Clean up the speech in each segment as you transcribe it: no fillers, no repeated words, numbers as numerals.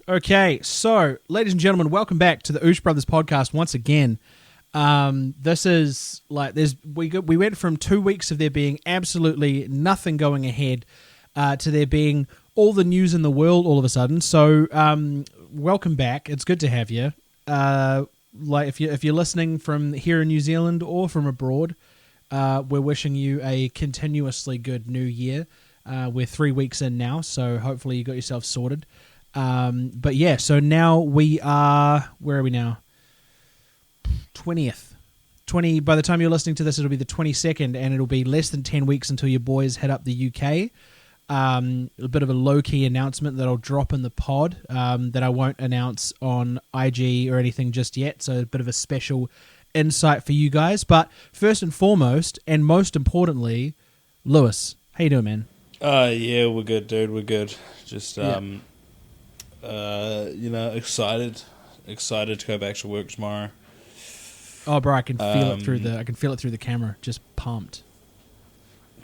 Okay, so, ladies and gentlemen, welcome back to the Oosh Brothers podcast once again. This is like we went from 2 weeks of there being absolutely nothing going ahead to there being all the news in the world all of a sudden. So, welcome back. It's good to have you. Like if you're listening from here in New Zealand or from abroad, we're wishing you a continuously good new year. We're 3 weeks in now, so hopefully you got yourself sorted. But yeah, so now we are, where are we now? 20th. By the time you're listening to this, it'll be the 22nd, and it'll be less than 10 weeks until your boys head up the UK. A bit of a low-key announcement that I'll drop in the pod, that I won't announce on IG or anything just yet, so a bit of a special insight for you guys. But first and foremost, and most importantly, Lewis, how you doing, man? Yeah, we're good, dude, we're good. Just, excited to go back to work tomorrow. Oh, bro, I can feel it through the camera. Just pumped.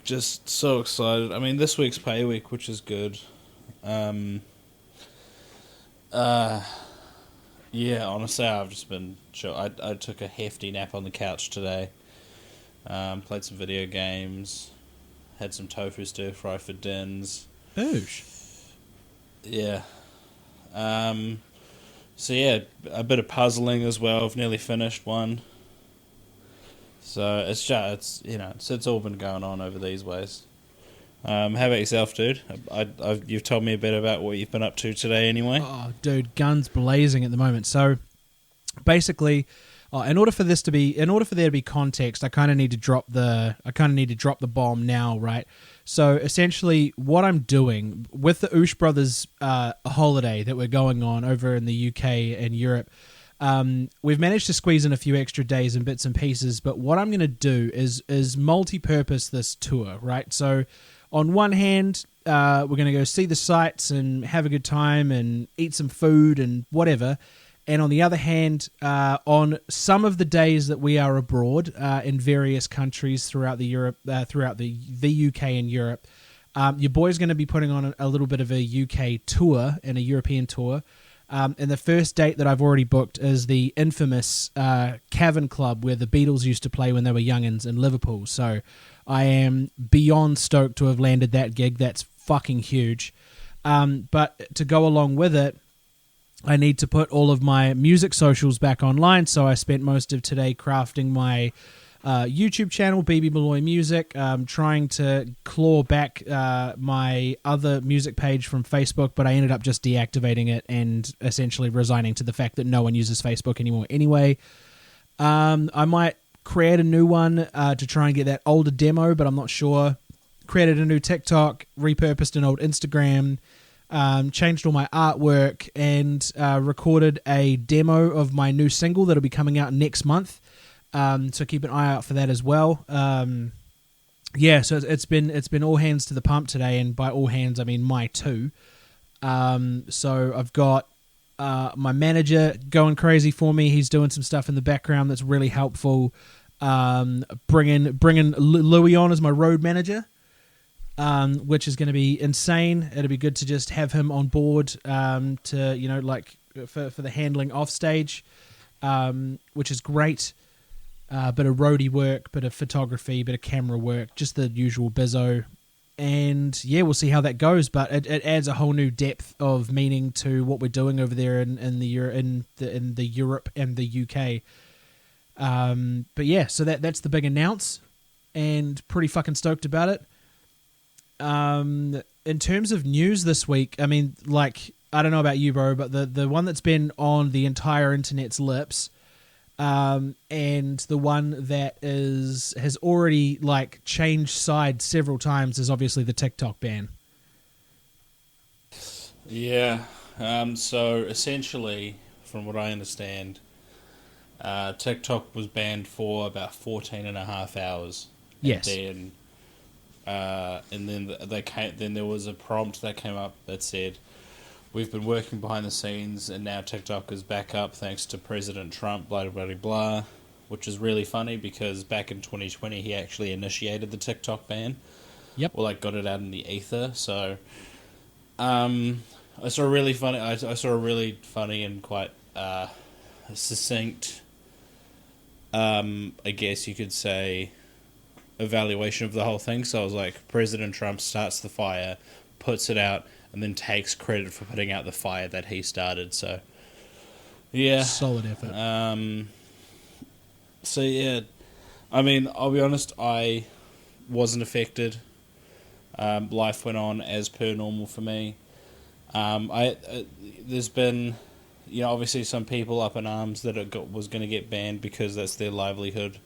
Just so excited. I mean, this week's pay week, which is good. Yeah, honestly, I've just been chill. I took a hefty nap on the couch today. Played some video games. Had some tofu stir fry for dins. Oosh. Yeah. So yeah, a bit of puzzling as well. I've nearly finished one. So it's all been going on over these ways. How about yourself, dude? You've told me a bit about what you've been up to today, anyway. Oh, dude, guns blazing at the moment. So basically, in order for there to be context, I kind of need to drop the bomb now, right? So essentially, what I'm doing with the Oosh Brothers holiday that we're going on over in the UK and Europe, we've managed to squeeze in a few extra days and bits and pieces. But what I'm going to do is multi-purpose this tour, right? So on one hand, we're going to go see the sights and have a good time and eat some food and whatever. And on the other hand, on some of the days that we are abroad in various countries throughout the UK and Europe, your boy's going to be putting on a little bit of a UK tour and a European tour. And the first date that I've already booked is the infamous Cavern Club where the Beatles used to play when they were youngins in Liverpool. So I am beyond stoked to have landed that gig. That's fucking huge. But to go along with it, I need to put all of my music socials back online, so I spent most of today crafting my YouTube channel, BB Malloy Music, trying to claw back my other music page from Facebook, but I ended up just deactivating it and essentially resigning to the fact that no one uses Facebook anymore anyway. I might create a new one to try and get that older demo, but I'm not sure. Created a new TikTok, repurposed an old Instagram, changed all my artwork, and recorded a demo of my new single that'll be coming out next month. So keep an eye out for that as well. Yeah, so it's been all hands to the pump today, and by all hands I mean my two. So I've got my manager going crazy for me. He's doing some stuff in the background that's really helpful. Bringing Louis on as my road manager. Which is going to be insane. It'll be good to just have him on board for the handling off stage, which is great. Bit of roadie work, bit of photography, bit of camera work, just the usual bizzo. And yeah, we'll see how that goes. But it adds a whole new depth of meaning to what we're doing over there in the Europe and the UK. But yeah, so that's the big announce, and pretty fucking stoked about it. In terms of news this week, I mean, like, I don't know about you, bro, but the one that's been on the entire internet's lips, and the one that has already like changed sides several times is obviously the TikTok ban. Yeah. So essentially, from what I understand, TikTok was banned for about 14 and a half hours. Yes. And then there was a prompt that came up that said, "We've been working behind the scenes, and now TikTok is back up thanks to President Trump." Blah blah blah blah, which is really funny because back in 2020 he actually initiated the TikTok ban. Yep. Or got it out in the ether. So, I saw a really funny. I saw a really funny and quite succinct. I guess you could say, evaluation of the whole thing. So I was like, President Trump starts the fire, puts it out, and then takes credit for putting out the fire that he started. So, yeah, Solid effort. So yeah, I mean, I'll be honest, I wasn't affected. Life went on as per normal for me. There's been, obviously some people up in arms that was going to get banned because that's their livelihood,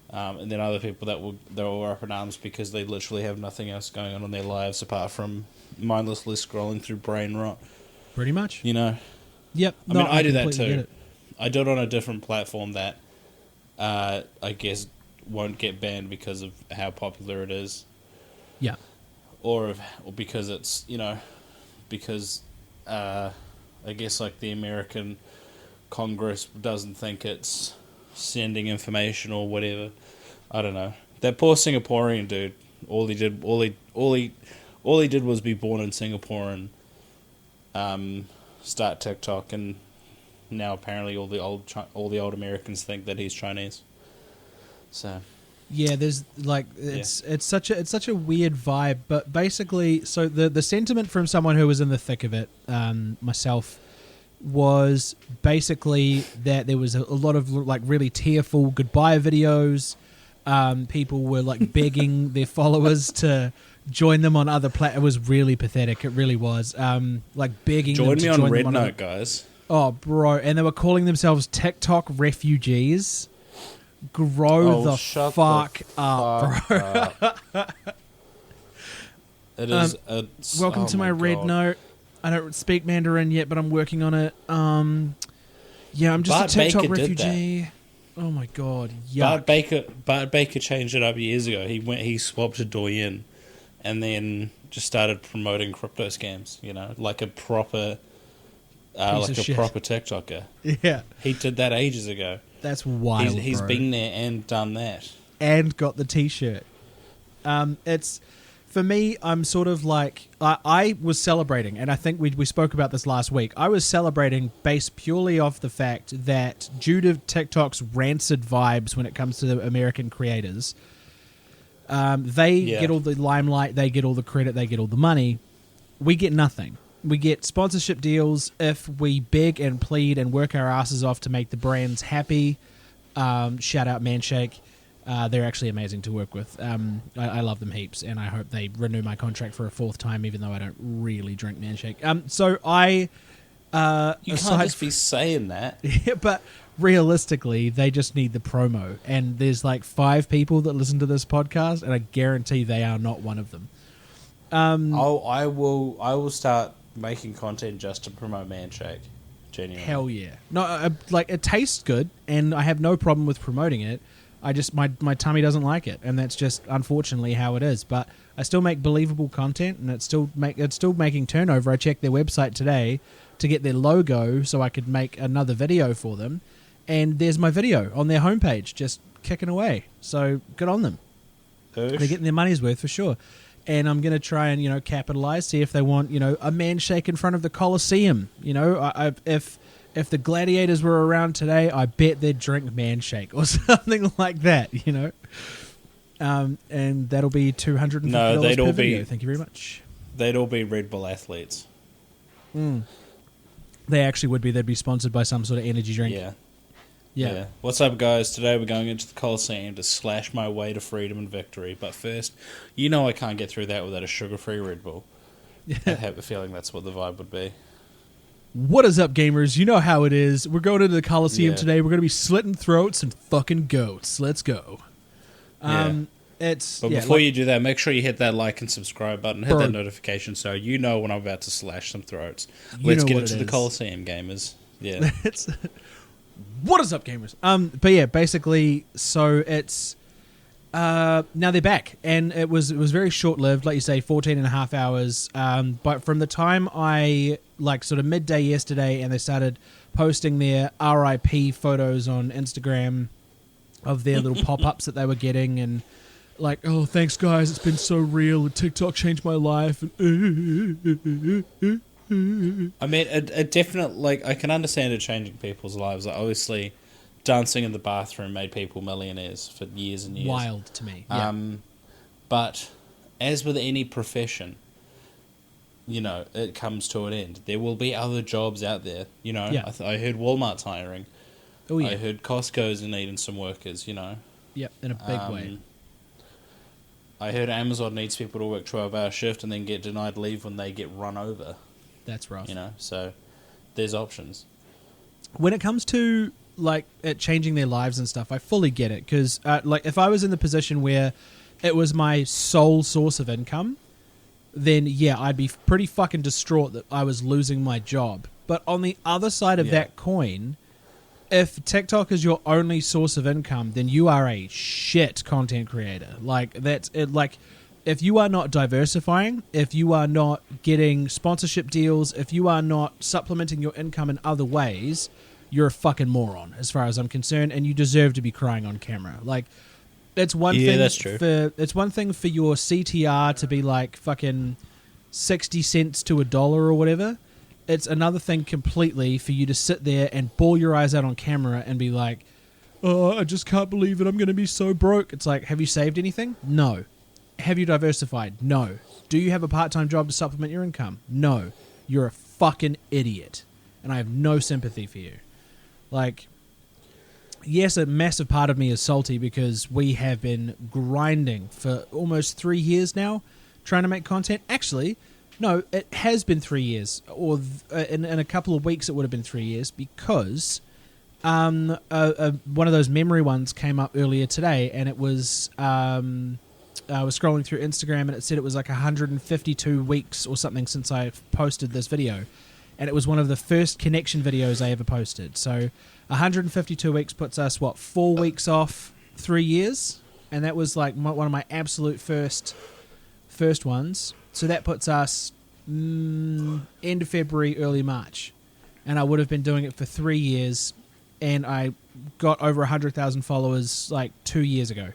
and then other people that were up in arms because they literally have nothing else going on in their lives apart from mindlessly scrolling through brain rot. Pretty much. Yep. I mean, I do that too. I do it on a different platform that I guess won't get banned because of how popular it is. Yeah. Or because it's, because I guess like the American Congress doesn't think it's sending information or whatever. I don't know. That poor Singaporean dude, all he did was be born in Singapore and start TikTok, and now apparently all the old Americans think that he's Chinese. So yeah, there's like it's such a weird vibe, but basically, so the sentiment from someone who was in the thick of it, myself, was basically that there was a lot of like really tearful goodbye videos. People were like begging their followers to join them on other It was really pathetic. It really was. Like begging join them to me on join Red them Note, guys. Oh, bro, and they were calling themselves TikTok refugees. Grow the fuck up, bro. It is. Welcome to my Red Note. I don't speak Mandarin yet, but I'm working on it. Yeah, I'm just Bart a TikTok Baker refugee. Oh my god, yuck. Bart Baker changed it up years ago. He swapped to Douyin, and then just started promoting crypto scams. Like a proper, proper TikToker. Yeah, he did that ages ago. That's wild. He's bro. been there and done that, and got the T-shirt. It's. For me, I'm sort of like, I was celebrating, and I think we spoke about this last week. I was celebrating based purely off the fact that due to TikTok's rancid vibes when it comes to the American creators, they get all the limelight, they get all the credit, they get all the money. We get nothing. We get sponsorship deals if we beg and plead and work our asses off to make the brands happy. Shout out Manshake. They're actually amazing to work with. I love them heaps, and I hope they renew my contract for a fourth time, even though I don't really drink Manshake. So I... you can't just be saying that. Yeah, but realistically, they just need the promo. And there's like 5 people that listen to this podcast, and I guarantee they are not one of them. I will start making content just to promote Manshake. Genuinely. Hell yeah. No, like, it tastes good, and I have no problem with promoting it. I just my tummy doesn't like it, and that's just unfortunately how it is. But I still make believable content, and it's still making turnover. I checked their website today to get their logo so I could make another video for them, and there's my video on their homepage just kicking away. So good on them. They're getting their money's worth for sure. And I'm gonna try and capitalize, see if they want a Manshake in front of the Coliseum. If the gladiators were around today, I bet they'd drink Manshake or something like that, and that'll be $250 per video. Thank you very much. They'd all be Red Bull athletes. They actually would be. They'd be sponsored by some sort of energy drink. Yeah. What's up, guys? Today we're going into the Coliseum to slash my way to freedom and victory. But first, I can't get through that without a sugar-free Red Bull. I have a feeling that's what the vibe would be. What is up, gamers? You know how it is. We're going into the Coliseum today. We're going to be slitting throats and fucking goats. Let's go. Before you do that, make sure you hit that like and subscribe button. Hit that notification so you know when I'm about to slash some throats. Let's get into the Coliseum, gamers. Yeah. What is up, gamers? But yeah, basically, so it's now they're back, and it was very short lived, like you say, 14 and a half hours. But from the time I sort of midday yesterday, and they started posting their RIP photos on Instagram of their little pop-ups that they were getting, and like, oh, thanks guys, it's been so real. TikTok changed my life. I mean, it definitely, like, I can understand it changing people's lives. Like, obviously, dancing in the bathroom made people millionaires for years and years. Wild to me. Yeah. But as with any profession, you know, it comes to an end. There will be other jobs out there. You know, Yeah. I heard Walmart's hiring. Oh yeah. I heard Costco's needing some workers. You know. Yep. In a big way. I heard Amazon needs people to work 12-hour shift and then get denied leave when they get run over. That's rough. You know, so there's options. When it comes to like it changing their lives and stuff, I fully get it because like if I was in the position where it was my sole source of income, then yeah, I'd be pretty fucking distraught that I was losing my job. But on the other side of that coin, if TikTok is your only source of income, then you are a shit content creator. Like that's it. Like if you are not diversifying, if you are not getting sponsorship deals, if you are not supplementing your income in other ways, you're a fucking moron as far as I'm concerned, and you deserve to be crying on camera. Like it's one thing that's true. it's one thing for your CTR to be like fucking 60 cents to $1 or whatever. It's another thing completely for you to sit there and bawl your eyes out on camera and be like, oh, I just can't believe it. I'm going to be so broke. It's like, have you saved anything? No. Have you diversified? No. Do you have a part-time job to supplement your income? No. You're a fucking idiot. And I have no sympathy for you. Like, yes, a massive part of me is salty because we have been grinding for almost 3 years now trying to make content. Actually, no, it has been 3 years, or in a couple of weeks it would have been 3 years because one of those memory ones came up earlier today, and it was I was scrolling through Instagram and it said it was like 152 weeks or something since I posted this video, and it was one of the first connection videos I ever posted. So 152 weeks puts us 4 weeks off 3 years, and that was like one of my absolute first ones. So that puts us end of February, early March. And I would have been doing it for 3 years, and I got over 100,000 followers like 2 years ago.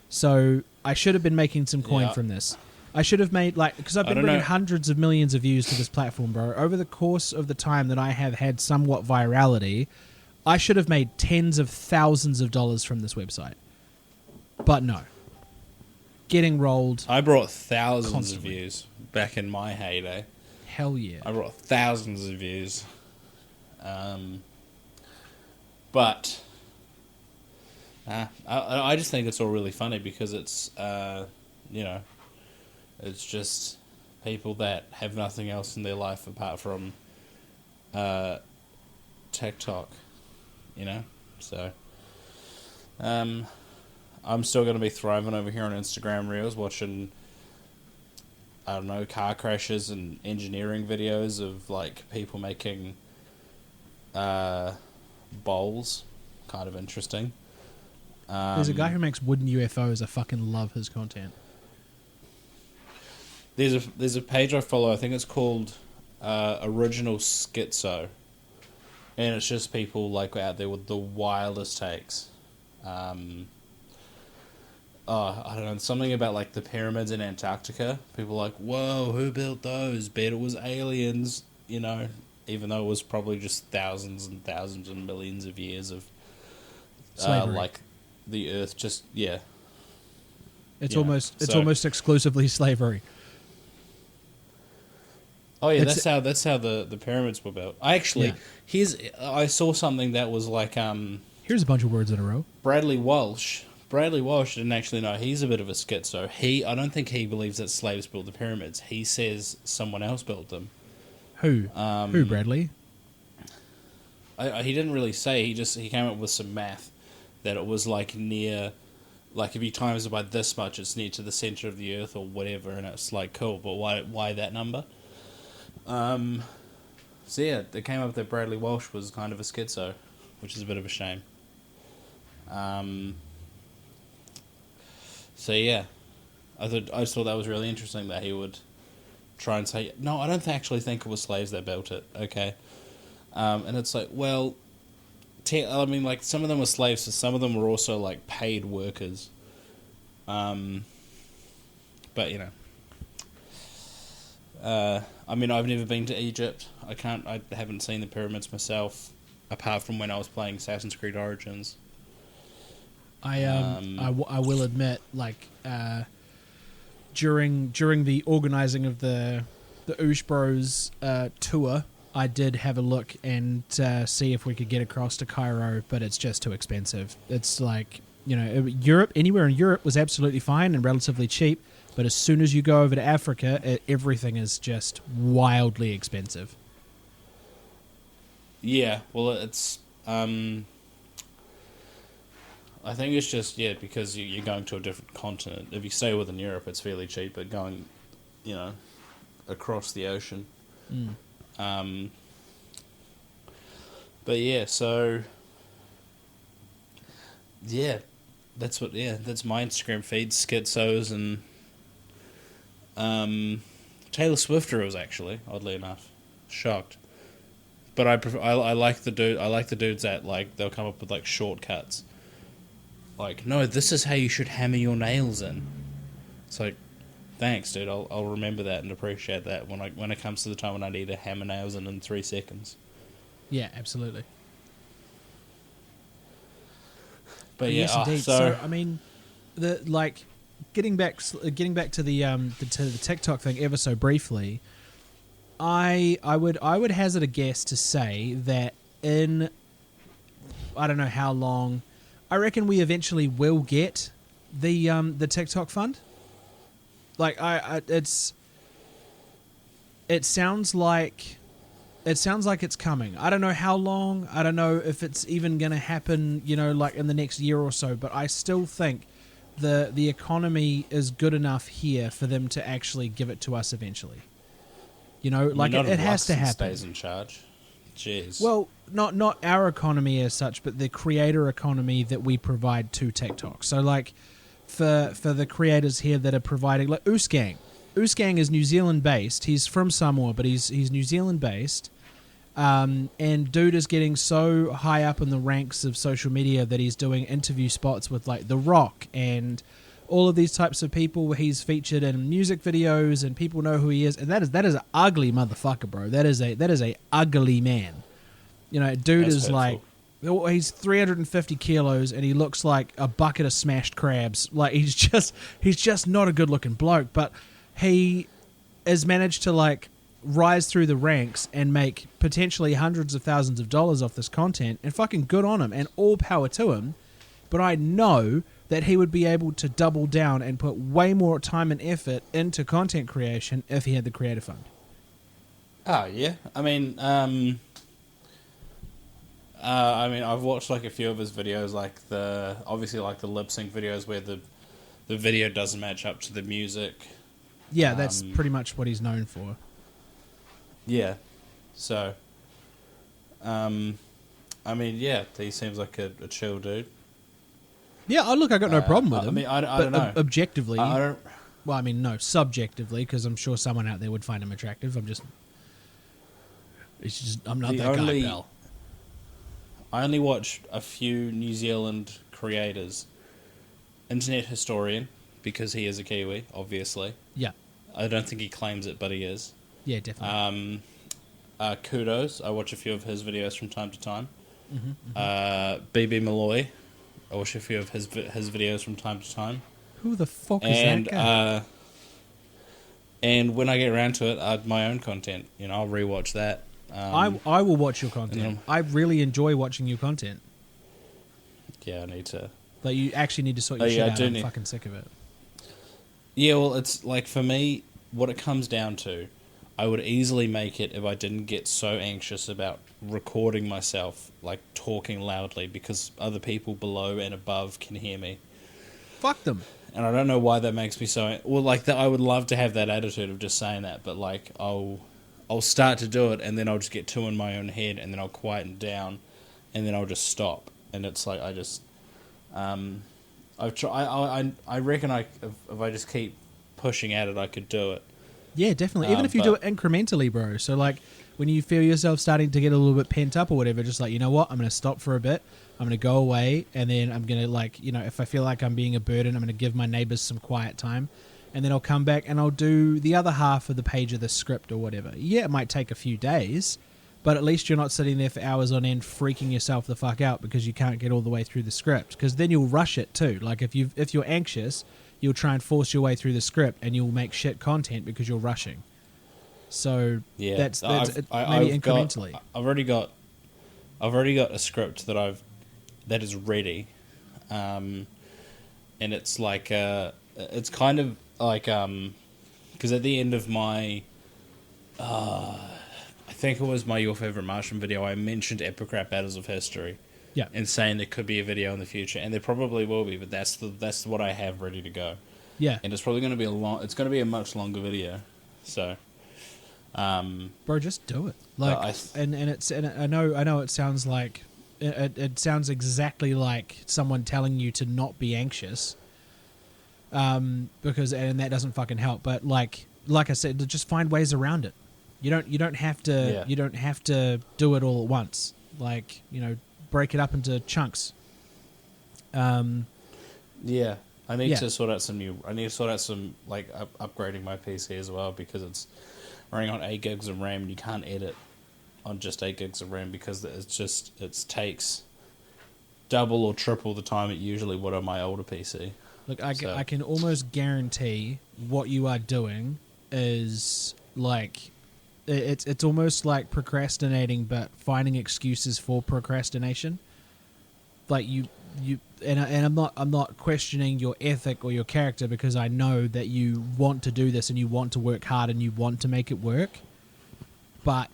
So I should have been making some coin from this. I should have made, like, because I've been bringing hundreds of millions of views to this platform, bro. Over the course of the time that I have had somewhat virality, I should have made tens of thousands of dollars from this website. But no. Getting rolled. I brought thousands constantly. of views back in my heyday. Hell yeah. I brought thousands of views. But I just think it's all really funny because it's, you know, it's just people that have nothing else in their life apart from TikTok, you know? So, I'm still going to be thriving over here on Instagram Reels, watching, I don't know, car crashes and engineering videos of, like, people making bowls. Kind of interesting. There's a guy who makes wooden UFOs. I fucking love his content. There's a page I follow, I think it's called Original Schizo. And it's just people, like, out there with the wildest takes. I don't know, something about like the pyramids in Antarctica. People are like, whoa, who built those? Bet it was aliens, you know, even though it was probably just thousands and thousands and millions of years of like the Earth just It's almost exclusively slavery. Oh yeah, that's how the pyramids were built. I saw something that was like here's a bunch of words in a row. Bradley Walsh didn't actually know. He's a bit of a schizo. I don't think he believes that slaves built the pyramids. He says someone else built them. Who? Who, Bradley? He didn't really say. He came up with some math that it was like near, like if you times it by this much, it's near to the center of the Earth or whatever, and it's like cool. But why that number? So yeah, they came up that Bradley Walsh was kind of a schizo, which is a bit of a shame. So yeah, I just thought that was really interesting that he would try and say, no, I don't actually think it was slaves that built it. Okay, and it's like, well, I mean, like some of them were slaves, so some of them were also like paid workers. But you know, I mean, I've never been to Egypt. I haven't seen the pyramids myself, apart from when I was playing Assassin's Creed Origins. I will admit, like, during the organizing of the Oosh Bros tour, I did have a look and see if we could get across to Cairo, but it's just too expensive. It's like, Europe, anywhere in Europe was absolutely fine and relatively cheap, but as soon as you go over to Africa, everything is just wildly expensive. Yeah, well, it's I think it's just because you're going to a different continent. If you stay within Europe, it's fairly cheap, but going, across the ocean. But yeah, so that's my Instagram feed, schizos and Taylor Swifter actually, oddly enough, shocked. But I like the dude. I like the dudes that like they'll come up with like shortcuts. Like, no, this is how you should hammer your nails in. It's like, thanks, dude. I'll remember that and appreciate that when it comes to the time when I need to hammer nails in 3 seconds. Yeah, absolutely. But yes, indeed. So I mean, getting back to the TikTok thing ever so briefly. I would hazard a guess to say that in I don't know how long, I reckon we eventually will get the TikTok fund. Like it sounds like it's coming. I don't know how long. I don't know if it's even going to happen, like in the next year or so, but I still think the economy is good enough here for them to actually give it to us eventually. Like it has to happen. Stays in charge. Jeez. Well, not our economy as such, but the creator economy that we provide to TikTok. So, like, for the creators here that are providing, like Oosgang. Oosgang is New Zealand based. He's from Samoa, but he's New Zealand based. And dude is getting so high up in the ranks of social media that he's doing interview spots with like The Rock and all of these types of people. He's featured in music videos and people know who he is, and that is an ugly motherfucker, bro. That is a ugly man. Dude That's is hurtful. like, he's 350 kilos and he looks like a bucket of smashed crabs. Like he's just not a good looking bloke, but he has managed to like rise through the ranks and make potentially hundreds of thousands of dollars off this content, and fucking good on him and all power to him. But I know that he would be able to double down and put way more time and effort into content creation if he had the creator fund. Oh yeah, I mean, I've watched like a few of his videos, like the lip sync videos where the video doesn't match up to the music. Yeah, that's pretty much what he's known for. Yeah, so, I mean, yeah, he seems like a chill dude. Yeah, look, I got no problem with him. I mean, I don't know. Objectively, I don't. well, I mean, no, subjectively, because I'm sure someone out there would find him attractive. I'm not that guy, pal. I only watch a few New Zealand creators. Internet Historian, because he is a Kiwi, obviously. Yeah. I don't think he claims it, but he is. Yeah, definitely. Kudos, I watch a few of his videos from time to time. BB Malloy, I watch a few of his videos from time to time. Who the fuck is that guy? And when I get around to it, my own content, I'll rewatch that. I will watch your content. I really enjoy watching your content. Yeah, I need to. Like, you actually need to sort your shit out. I'm fucking sick of it. Yeah, well, it's like, for me, what it comes down to, I would easily make it if I didn't get so anxious about recording myself, like talking loudly, because other people below and above can hear me. Fuck them. And I don't know why that makes me so... Well, like, I would love to have that attitude of just saying that, but, like, I'll start to do it, and then I'll just get too in my own head, and then I'll quieten down, and then I'll just stop. And it's like, I just... I reckon if I just keep pushing at it, I could do it. Yeah, definitely. Even if you do it incrementally, bro. So, like, when you feel yourself starting to get a little bit pent up or whatever, just like, you know what, I'm going to stop for a bit. I'm going to go away, and then I'm going to, like, if I feel like I'm being a burden, I'm going to give my neighbors some quiet time. and then I'll come back and I'll do the other half of the page of the script or whatever. Yeah, it might take a few days, but at least you're not sitting there for hours on end freaking yourself the fuck out because you can't get all the way through the script, because then you'll rush it too. Like if you're anxious, you'll try and force your way through the script and you'll make shit content because you're rushing. So yeah, that's I've maybe incrementally. I've already got a script that is ready, and it's like it's kind of like because at the end of my I think it was my Your Favorite Martian video, I mentioned Epic Rap Battles of History. Yeah. And saying there could be a video in the future, and there probably will be, but that's what I have ready to go. Yeah. And it's probably going to be a much longer video. So bro, just do it. Like and I know it sounds like it sounds exactly like someone telling you to not be anxious. Because that doesn't fucking help, but like I said, just find ways around it. You don't have to do it all at once. Like, break it up into chunks. Yeah, I need to sort out some like upgrading my PC as well, because it's running on 8 gigs of RAM and you can't edit on just 8 gigs of RAM because it takes double or triple the time it usually would on my older PC. Look, I can almost guarantee what you are doing is like it's almost like procrastinating, but finding excuses for procrastination. Like you and I'm not questioning your ethic or your character, because I know that you want to do this and you want to work hard and you want to make it work. But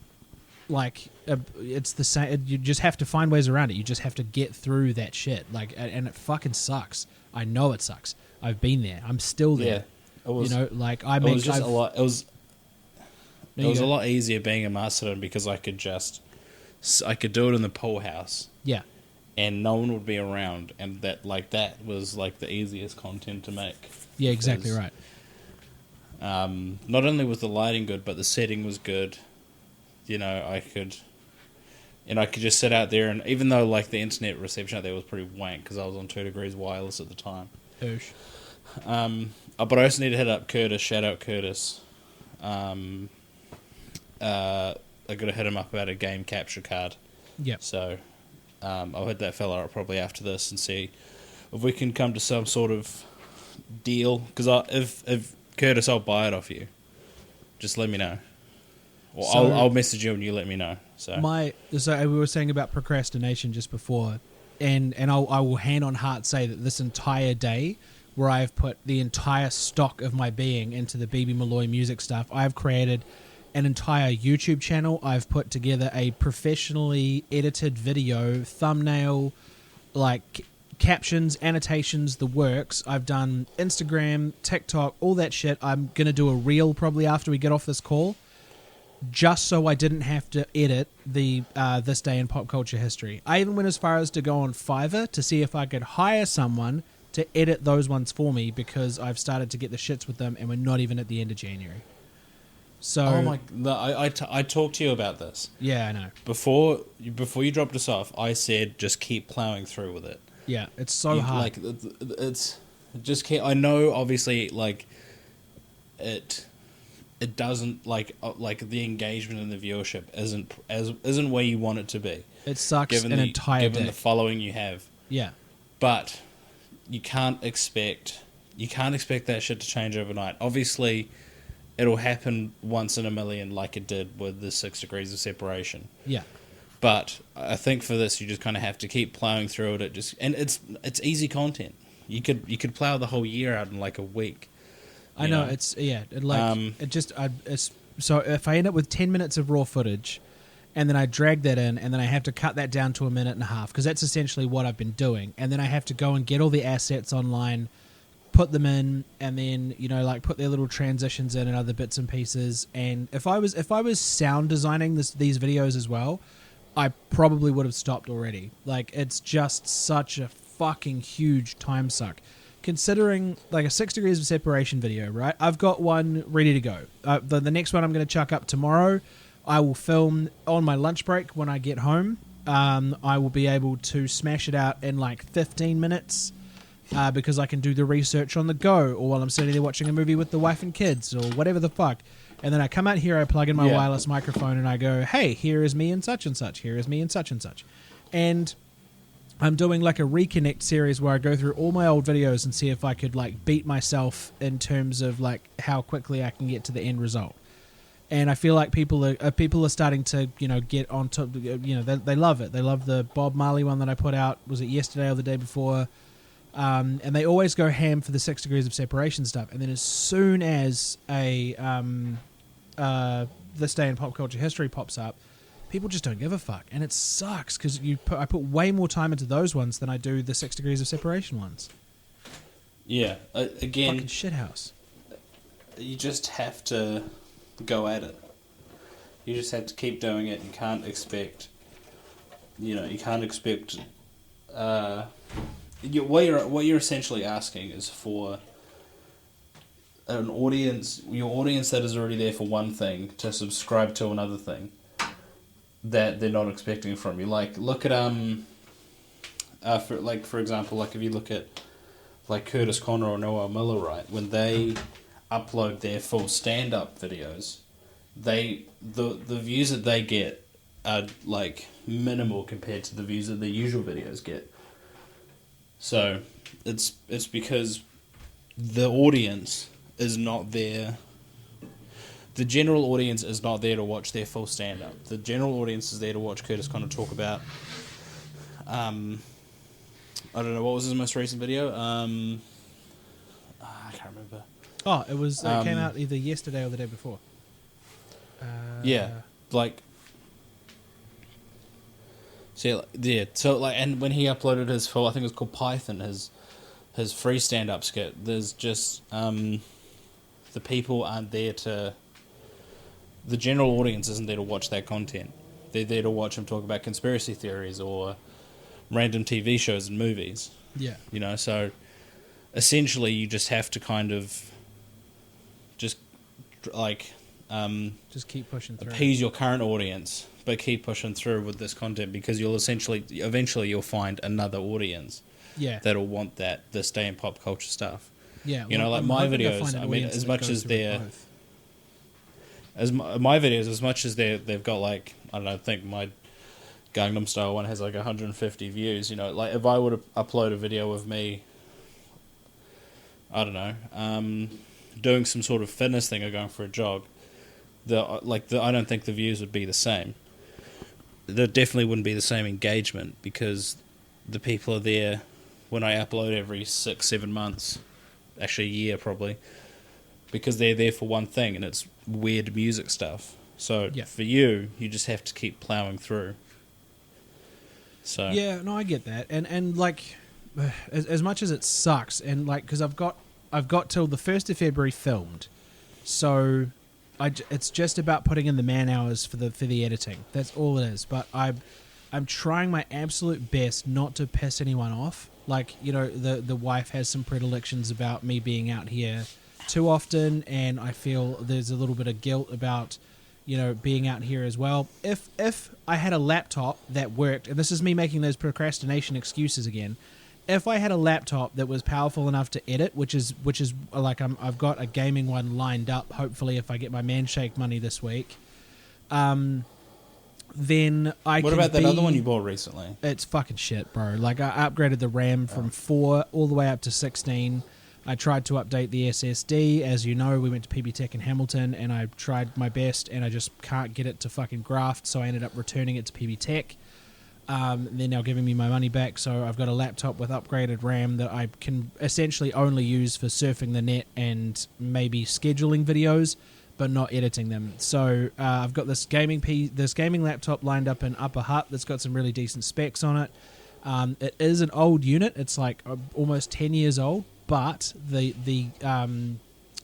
like it's the same. You just have to find ways around it. You just have to get through that shit. Like, and it fucking sucks. I know it sucks. I've been there. I'm still there. Yeah, it was, like it was just a lot. It was a lot easier being a Mastodon because I could do it in the pool house. Yeah. And no one would be around, and that was like the easiest content to make. Yeah, exactly right. Not only was the lighting good, but the setting was good. I could just sit out there, and even though like the internet reception out there was pretty wank because I was on 2 degrees wireless at the time. Oosh. But I also need to hit up Curtis. Shout out Curtis. I got to hit him up about a game capture card. Yeah. So I'll hit that fella up probably after this and see if we can come to some sort of deal. Because if Curtis, I'll buy it off you. Just let me know. Or I'll message you and you let me know. So we were saying about procrastination just before, and I will hand on heart say that this entire day, where I have put the entire stock of my being into the BB Malloy music stuff, I have created an entire YouTube channel. I've put together a professionally edited video, thumbnail, like captions, annotations, the works. I've done Instagram, TikTok, all that shit. I'm going to do a reel probably after we get off this call, just so I didn't have to edit the This Day in Pop Culture History. I even went as far as to go on Fiverr to see if I could hire someone to edit those ones for me, because I've started to get the shits with them and we're not even at the end of January. So, I talked to you about this. Yeah, I know. Before you dropped us off, I said just keep plowing through with it. Yeah, it's so hard. Like it's just keep. I know, obviously, like it doesn't like the engagement and the viewership isn't where you want it to be. It sucks given the following you have. Yeah, but you can't expect that shit to change overnight. Obviously, it'll happen once in a million, like it did with the 6 degrees of separation. Yeah. But I think for this, you just kind of have to keep plowing through it. And it's easy content. You could plow the whole year out in like a week. I know. So if I end up with 10 minutes of raw footage, and then I drag that in, and then I have to cut that down to a minute and a half, because that's essentially what I've been doing, and then I have to go and get all the assets online, put them in, and then put their little transitions in and other bits and pieces. And if I was sound designing these videos as well, I probably would have stopped already. Like, it's just such a fucking huge time suck. Considering like a 6 degrees of separation video, right? I've got one ready to go. The next one I'm going to chuck up tomorrow. I will film on my lunch break when I get home. I will be able to smash it out in like 15 minutes. because I can do the research on the go, or while I'm sitting there watching a movie with the wife and kids, or whatever the fuck. And then I come out here, I plug in my wireless microphone, and I go, hey, here is me and such, here is me and such. And I'm doing like a reconnect series where I go through all my old videos and see if I could like beat myself in terms of like how quickly I can get to the end result. And I feel like people are starting to, get on top. They love it. They love the Bob Marley one that I put out. Was it yesterday or the day before? And they always go ham for the 6 degrees of separation stuff. And then as soon as This Day in Pop Culture History pops up, people just don't give a fuck. And it sucks because I put way more time into those ones than I do the 6 degrees of separation ones. Yeah. Again, fucking shithouse. You just have to go at it. You just have to keep doing it. You can't expect. What you're essentially asking is for an audience, your audience that is already there for one thing, to subscribe to another thing that they're not expecting from you. Like, look at for example, like if you look at like Curtis Conner or Noel Miller, right? When they upload their full stand-up videos, the views that they get are like minimal compared to the views that their usual videos get. So it's because the audience is not there. The general audience is not there to watch their full stand-up. The general audience is there to watch Curtis Conner talk about I don't know, what was his most recent video? I can't remember. Oh, it came out either yesterday or the day before. And when he uploaded his full, I think it was called Python, his free stand-up skit, there's just the people aren't there to. The general audience isn't there to watch that content. They're there to watch him talk about conspiracy theories or random TV shows and movies. Yeah. So essentially you just have to kind of just keep pushing through. Appease your current audience, but keep pushing through with this content, because eventually you'll find another audience that'll want this day in pop culture stuff. Yeah. My videos, as much as they've got like, I don't know, I think my Gangnam Style one has like 150 views, like if I would upload a video of me, I don't know, doing some sort of fitness thing or going for a jog, I don't think the views would be the same. There definitely wouldn't be the same engagement, because the people are there when I upload every 6-7 months, actually a year probably, because they're there for one thing, and it's weird music stuff. So for you just have to keep plowing through. So yeah, no, I get that, and like as much as it sucks, and like because I've got till the 1st of February filmed, so it's just about putting in the man hours for the editing. That's all it is. But I'm trying my absolute best not to piss anyone off. Like, the wife has some predilections about me being out here too often, and I feel there's a little bit of guilt about being out here as well. If I had a laptop that worked, and this is me making those procrastination excuses again, if I had a laptop that was powerful enough to edit, which is like I've got a gaming one lined up, hopefully if I get my Manshake money this week, then I What can about that other one you bought recently? It's fucking shit, bro. Like, I upgraded the RAM from 4 all the way up to 16. I tried to update the SSD. As you know, we went to PB Tech in Hamilton, and I tried my best, and I just can't get it to fucking graft, so I ended up returning it to PB Tech. They're now giving me my money back, so I've got a laptop with upgraded RAM that I can essentially only use for surfing the net and maybe scheduling videos, but not editing them. So I've got this gaming laptop lined up in Upper Hutt that's got some really decent specs on it. It is an old unit. It's like almost 10 years old, but the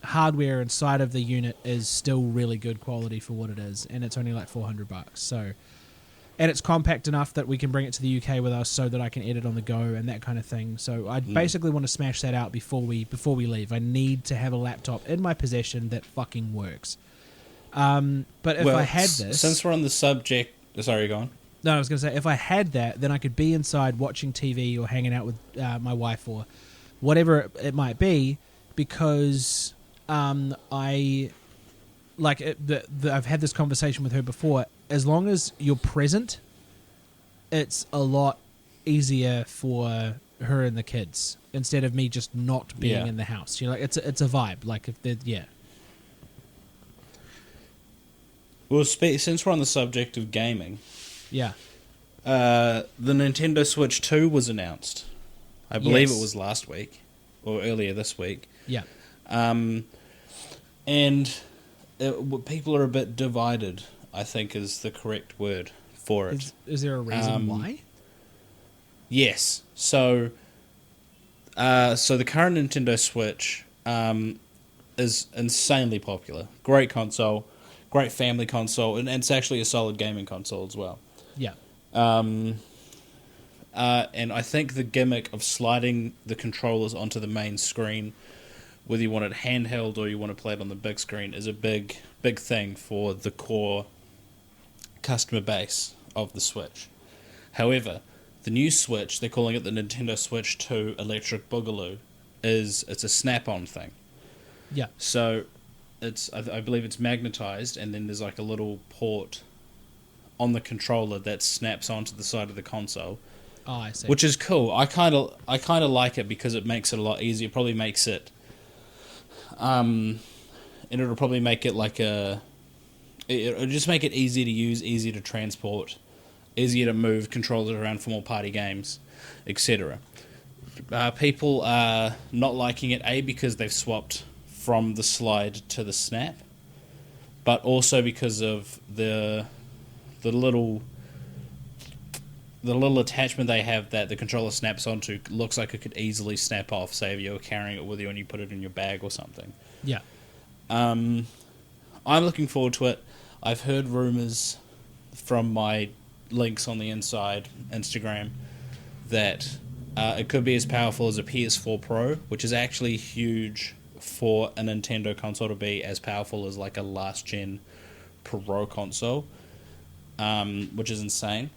hardware inside of the unit is still really good quality for what it is, and it's only like $400. So, and it's compact enough that we can bring it to the UK with us, so that I can edit on the go and that kind of thing. So I basically want to smash that out before we leave. I need to have a laptop in my possession that fucking works. But if I had this, since we're on the subject, sorry, go on. No, I was going to say, if I had that, then I could be inside watching TV or hanging out with my wife or whatever it might be, because I've had this conversation with her before. As long as you're present, it's a lot easier for her and the kids instead of me just not being in the house. You know, it's a vibe. Like if they're Well, since we're on the subject of gaming, yeah. the Nintendo Switch 2 was announced. I believe Yes. it was last week or earlier this week. Yeah. And people are a bit divided, I think is the correct word for it. Is there a reason why? Yes. So the current Nintendo Switch is insanely popular. Great console, great family console, and it's actually a solid gaming console as well. Yeah. And I think the gimmick of sliding the controllers onto the main screen, whether you want it handheld or you want to play it on the big screen, is a big thing for the core customer base of the Switch. However, the new Switch, they're calling it the Nintendo Switch 2 Electric Boogaloo, it's a snap-on thing. Yeah. So I believe it's magnetized, and then there's like a little port on the controller that snaps onto the side of the console. Oh, I see. Which is cool. I kind of like it because it makes it a lot easier. It probably makes it, and it'll probably make it like it'll just make it easier to use, easier to transport, easier to move controllers around for more party games, etc. People are not liking it, because they've swapped from the slide to the snap, but also because of the little attachment they have that the controller snaps onto looks like it could easily snap off, say if you're carrying it with you and you put it in your bag or something. Yeah. I'm looking forward to it. I've heard rumours from my links on the inside Instagram that it could be as powerful as a PS4 Pro, which is actually huge for a Nintendo console to be as powerful as like a last gen Pro console, which is insane.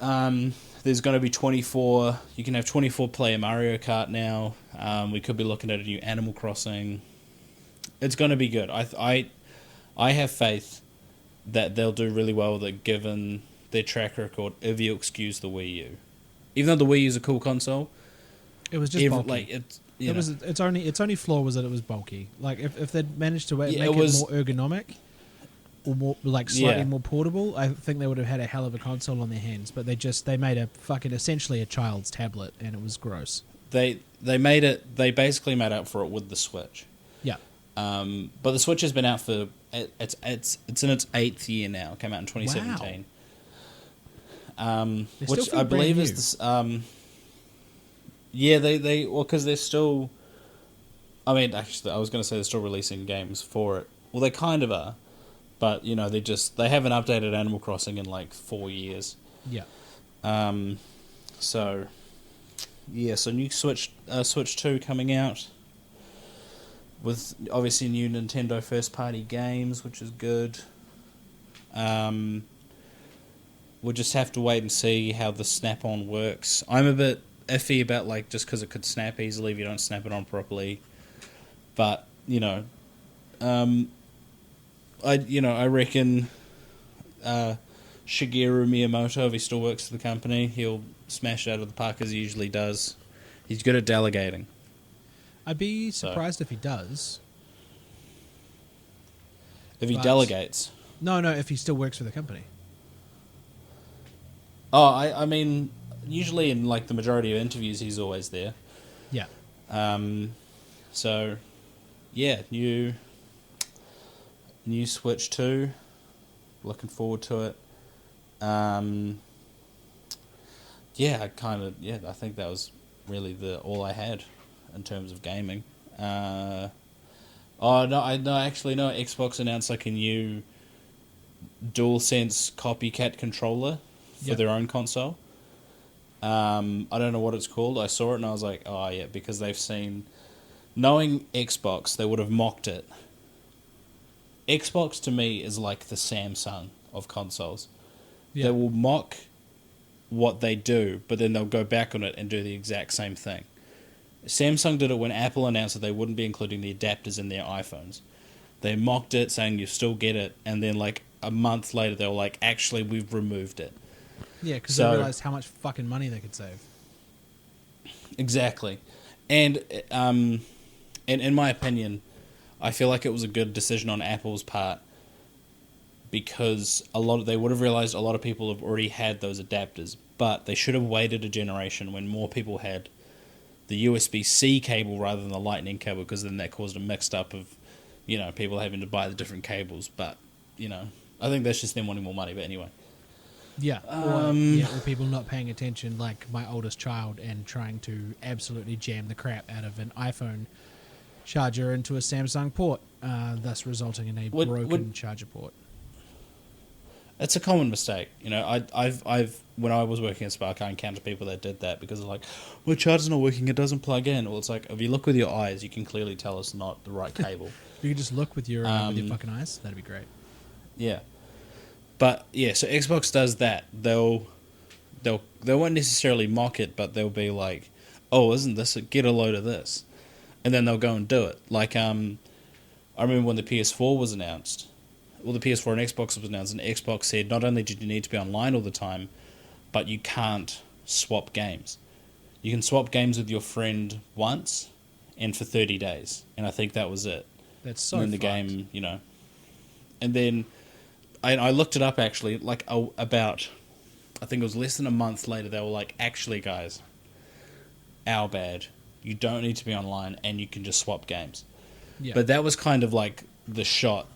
There's going to be 24. You can have 24 player Mario Kart now. We could be looking at a new Animal Crossing. It's going to be good. I have faith that they'll do really well with it, given their track record. If you excuse the Wii U, even though the Wii U is a cool console, It was just bulky. like it's Its only flaw was that it was bulky. Like if they'd managed to make it was more ergonomic or more like slightly more portable, I think they would have had a hell of a console on their hands. But they made a fucking essentially a child's tablet, and it was gross. They basically made up for it with the Switch. Yeah. But the Switch has been out for it's in its 8th year now. It came out in 2017. Which I believe is this. Yeah, because they're still. I mean, actually, I was going to say they're still releasing games for it. Well, they kind of are, but they haven't updated Animal Crossing in like 4 years. Yeah. So new Switch 2 coming out with obviously new Nintendo first party games, which is good. We'll just have to wait and see how the snap-on works. I'm a bit iffy about just because it could snap easily if you don't snap it on properly. But I reckon Shigeru Miyamoto, if he still works for the company, he'll smash it out of the park as he usually does. He's good at delegating. I'd be surprised if he does. If he delegates. No, if he still works for the company. Oh, I mean, usually in the majority of interviews, he's always there. Yeah. So, yeah, new Switch 2. Looking forward to it. I think that was really all I had in terms of gaming. Xbox announced a new DualSense copycat controller for their own console. I don't know what it's called. I saw it and I was like, oh yeah, because they've seen, knowing Xbox, they would have mocked it. Xbox to me is like the Samsung of consoles. Yeah. They will mock what they do, but then they'll go back on it and do the exact same thing. Samsung did it when Apple announced that they wouldn't be including the adapters in their iPhones. They mocked it, saying you still get it, and then like a month later, they were like, actually, we've removed it. Yeah, because So- they realized how much fucking money they could save. Exactly, and in my opinion, I feel like it was a good decision on Apple's part because they would have realized a lot of people have already had those adapters, but they should have waited a generation when more people had the USB-C cable rather than the Lightning cable, because then that caused a mixed up of, people having to buy the different cables. But I think that's just them wanting more money. But anyway. Yeah, or people not paying attention, like my oldest child, and trying to absolutely jam the crap out of an iPhone charger into a Samsung port, thus resulting in a broken charger port. It's a common mistake. I've when I was working at Spark, I encountered people that did that because they're like, "Well, charger's not working; it doesn't plug in." Well, it's like if you look with your eyes, you can clearly tell it's not the right cable. You could just look with your fucking eyes. That'd be great. Yeah. But yeah, so Xbox does that. They won't necessarily mock it, but they'll be like, "Oh, isn't this get a load of this?" And then they'll go and do it. Like I remember when the PS4 was announced. Well, the PS4 and Xbox was announced, and Xbox said not only did you need to be online all the time, but you can't swap games. You can swap games with your friend once, and for 30 days, and I think that was it. That's so. And then the game, and then. I looked it up actually, like about, I think it was less than a month later, they were like, actually guys, our bad, you don't need to be online and you can just swap games. Yeah. But that was kind of like the shot,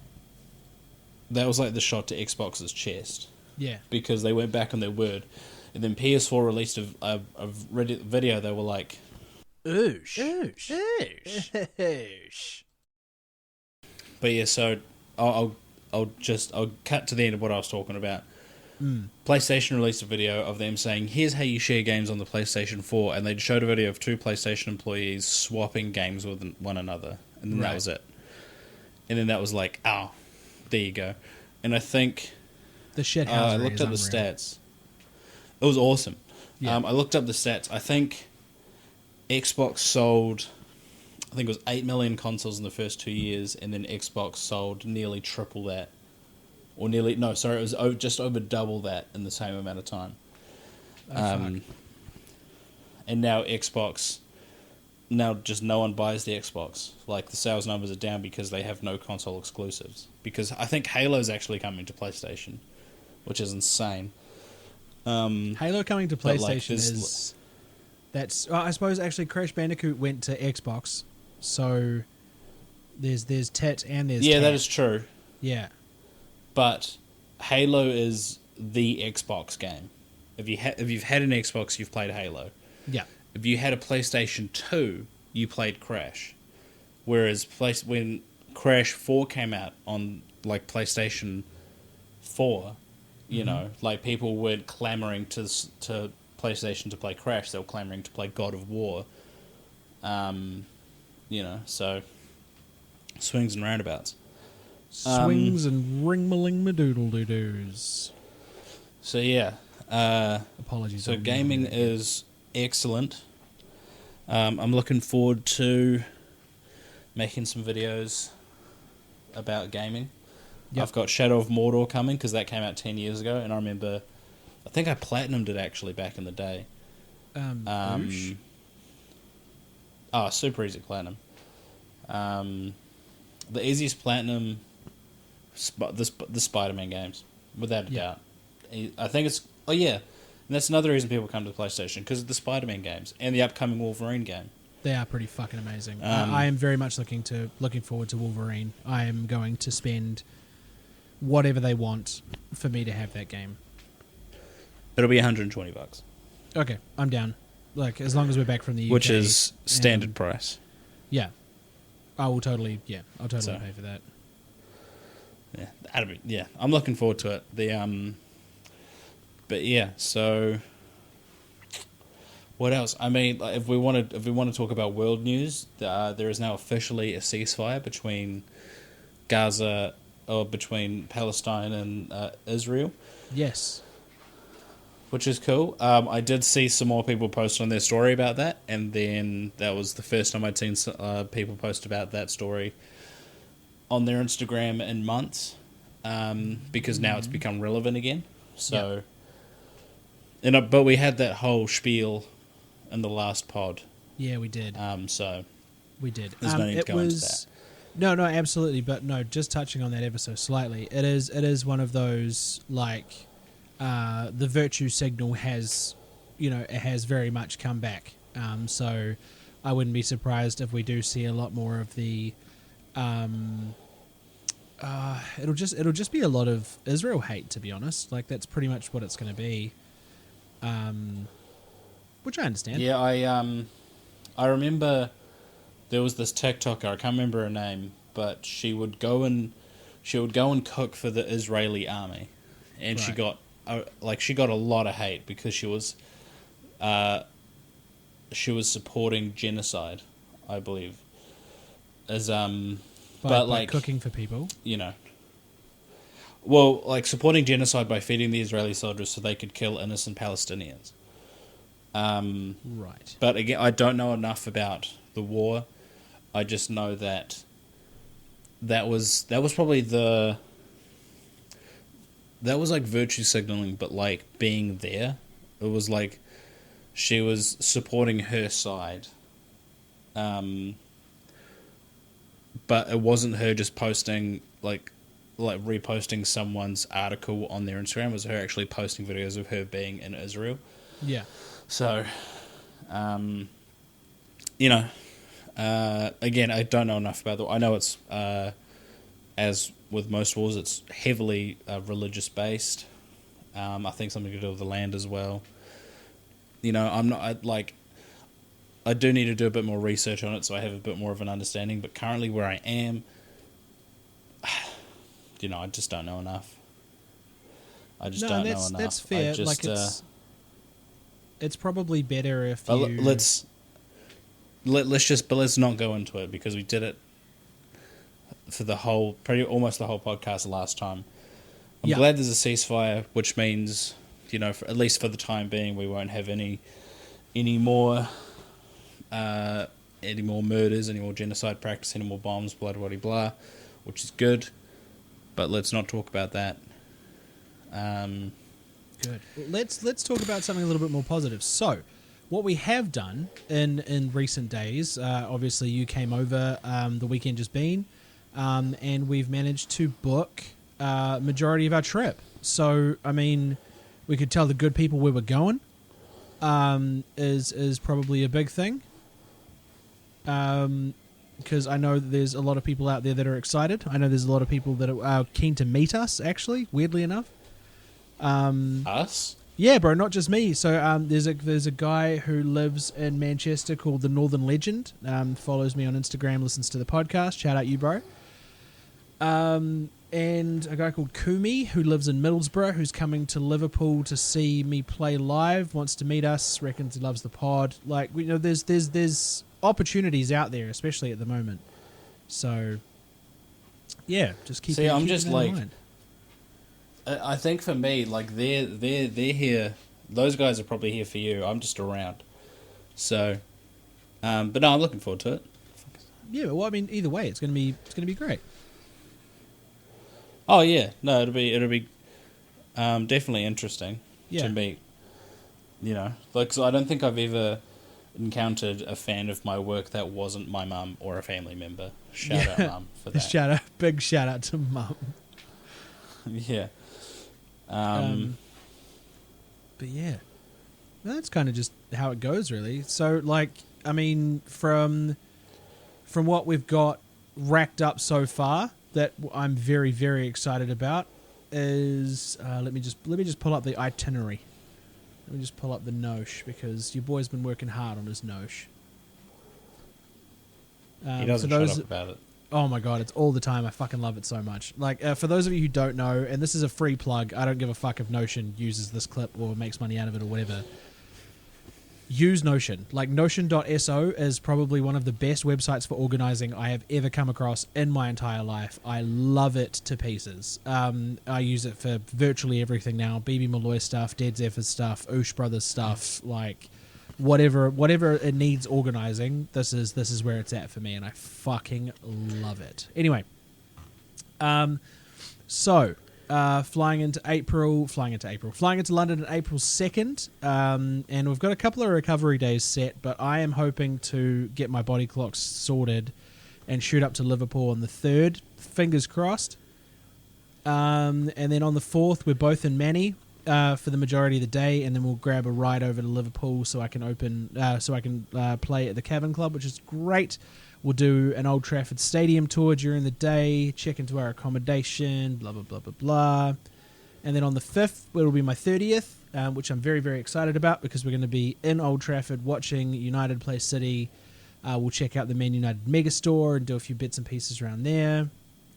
that was like the shot to Xbox's chest. Yeah. Because they went back on their word. And then PS4 released a video, they were like, Oosh. Oosh. Oosh. But yeah, so I'll cut to the end of what I was talking about. PlayStation released a video of them saying, here's how you share games on the PlayStation 4, and they showed a video of 2 PlayStation employees swapping games with one another, and then that was it. And then that was like, oh, there you go. And I think the shit I looked up the stats. It was awesome. Yeah. I looked up the stats. I think Xbox sold, I think it was 8 million consoles in the first 2 years, and then Xbox sold nearly triple that. Or nearly, no, sorry, it was just over double that in the same amount of time. And now Xbox, just no one buys the Xbox. Like, the sales numbers are down because they have no console exclusives. Because I think Halo's actually coming to PlayStation, which is insane. Halo coming to PlayStation is... That's... I suppose, actually, Crash Bandicoot went to Xbox, so there's tit and there's tat. That is true. Yeah. But Halo is the Xbox game. If you've had an Xbox, you've played Halo. Yeah. If you had a PlayStation 2, you played Crash. Whereas when Crash 4 came out on like PlayStation 4, you know, like people weren't clamoring to PlayStation to play Crash. They were clamoring to play God of War. So swings and roundabouts. Swings and ring-a-ling-ma-doodle-doo-doos. So yeah. Apologies. So gaming is excellent. I'm looking forward to making some videos about gaming. Yep. I've got Shadow of Mordor coming because that came out 10 years ago, and I think I platinumed it actually back in the day. Super easy platinum. The easiest platinum, the Spider-Man games, without a doubt. I think it's... Oh, yeah. And that's another reason people come to the PlayStation, because of the Spider-Man games and the upcoming Wolverine game. They are pretty fucking amazing. I am very much looking forward to Wolverine. I am going to spend whatever they want for me to have that game. It'll be $120. Okay, I'm down. Like, as long as we're back from the UK. Which is standard price. Yeah. I'll totally pay for that. Yeah, I'm looking forward to it. But yeah, so what else? I mean, if we want to talk about world news, there is now officially a ceasefire between between Palestine and Israel. Yes. which is cool. I did see some more people post on their story about that, and then that was the first time I'd seen people post about that story on their Instagram in months, because now it's become relevant again. So, but we had that whole spiel in the last pod. Yeah, we did. So we did. There's no need to go into that. No, absolutely. But no, just touching on that ever so slightly, it is one of those, like, the virtue signal has, it has very much come back. So I wouldn't be surprised if we do see a lot more of the. It'll just be a lot of Israel hate, to be honest. Like, that's pretty much what it's going to be. Which I understand. Yeah, I remember there was this TikToker, I can't remember her name, but she would go and cook for the Israeli army, and right. she got a lot of hate because she was supporting genocide, I believe, as by cooking for people, well, like supporting genocide by feeding the Israeli soldiers so they could kill innocent Palestinians. Right. But again, I don't know enough about the war. I just know that was probably that was like virtue signaling, but like being there. It was like she was supporting her side. But it wasn't her just posting like reposting someone's article on their Instagram. It was her actually posting videos of her being in Israel. Yeah. So, again, I don't know enough about I know it's, as with most wars, it's heavily religious based. I think something to do with the land as well. I do need to do a bit more research on it so I have a bit more of an understanding. But currently, where I am, I just don't know enough. I just don't know enough. That's fair. It's probably better if you... Let's not go into it because we did it for almost the whole podcast last time. I'm glad there's a ceasefire, which means, at least for the time being, we won't have any more murders, any more genocide practice, any more bombs, blah blah blah, which is good. But let's not talk about that. Good. Well, let's talk about something a little bit more positive. So, what we have done in recent days, obviously you came over the weekend just been, and we've managed to book majority of our trip. So, I mean, we could tell the good people where we're going. Is probably a big thing. Because I know that there's a lot of people out there that are excited. I know there's a lot of people that are keen to meet us, actually, weirdly enough. Us? Yeah, bro, not just me. So there's a guy who lives in Manchester called the Northern Legend. Follows me on Instagram, listens to the podcast. Shout out you, bro. And a guy called Kumi who lives in Middlesbrough, who's coming to Liverpool to see me play live. Wants to meet us. Reckons he loves the pod. Like, there's opportunities out there, especially at the moment. So yeah, just keep. See, I'm keep just that in mind. I think for me, like they're here. Those guys are probably here for you. I'm just around. So, but no, I'm looking forward to it. Yeah, well, I mean, either way, it's gonna be great. Oh yeah, no, it'll be definitely interesting to meet. Like, so I don't think I've ever encountered a fan of my work that wasn't my mum or a family member. Shout out mum for that. Big shout out to mum. Yeah. But yeah, that's kind of just how it goes, really. So, like, I mean, from what we've got racked up so far, that I'm very, very excited about is let me just pull up the itinerary. Let me just pull up the nosh because your boy's been working hard on his nosh. He doesn't shut up about it. Oh my god, it's all the time. I fucking love it so much. Like, for those of you who don't know, and this is a free plug, I don't give a fuck if Notion uses this clip or makes money out of it or whatever. use Notion. Like Notion.so is probably one of the best websites for organizing I have ever come across in my entire life. I love it to pieces. I use it for virtually everything now. BB Malloy stuff, Dead Zephyr stuff, Oosh Brothers stuff, like whatever it needs organizing, this is where it's at for me, and I fucking love it. Anyway, flying into London on April 2nd, and we've got a couple of recovery days set, but I am hoping to get my body clocks sorted and shoot up to Liverpool on the 3rd, fingers crossed. And then on the 4th, we're both in Manny for the majority of the day, and then we'll grab a ride over to Liverpool so I can play at the Cavern Club, which is great. We'll do an Old Trafford Stadium tour during the day, check into our accommodation, blah, blah, blah, blah, blah. And then on the 5th, it'll be my 30th, which I'm very, very excited about because we're going to be in Old Trafford watching United play City. We'll check out the Man United Megastore and do a few bits and pieces around there.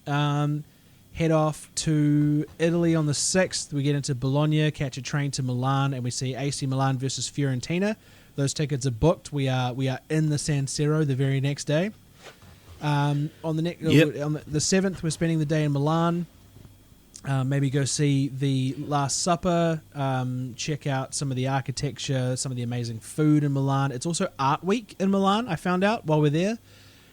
Head off to Italy on the 6th. We get into Bologna, catch a train to Milan, and we see AC Milan versus Fiorentina. Those tickets are booked. We are in the San Siro the very next day. On the 7th, we're spending the day in Milan. Maybe go see the Last Supper. Check out some of the architecture, some of the amazing food in Milan. It's also Art Week in Milan, I found out while we're there.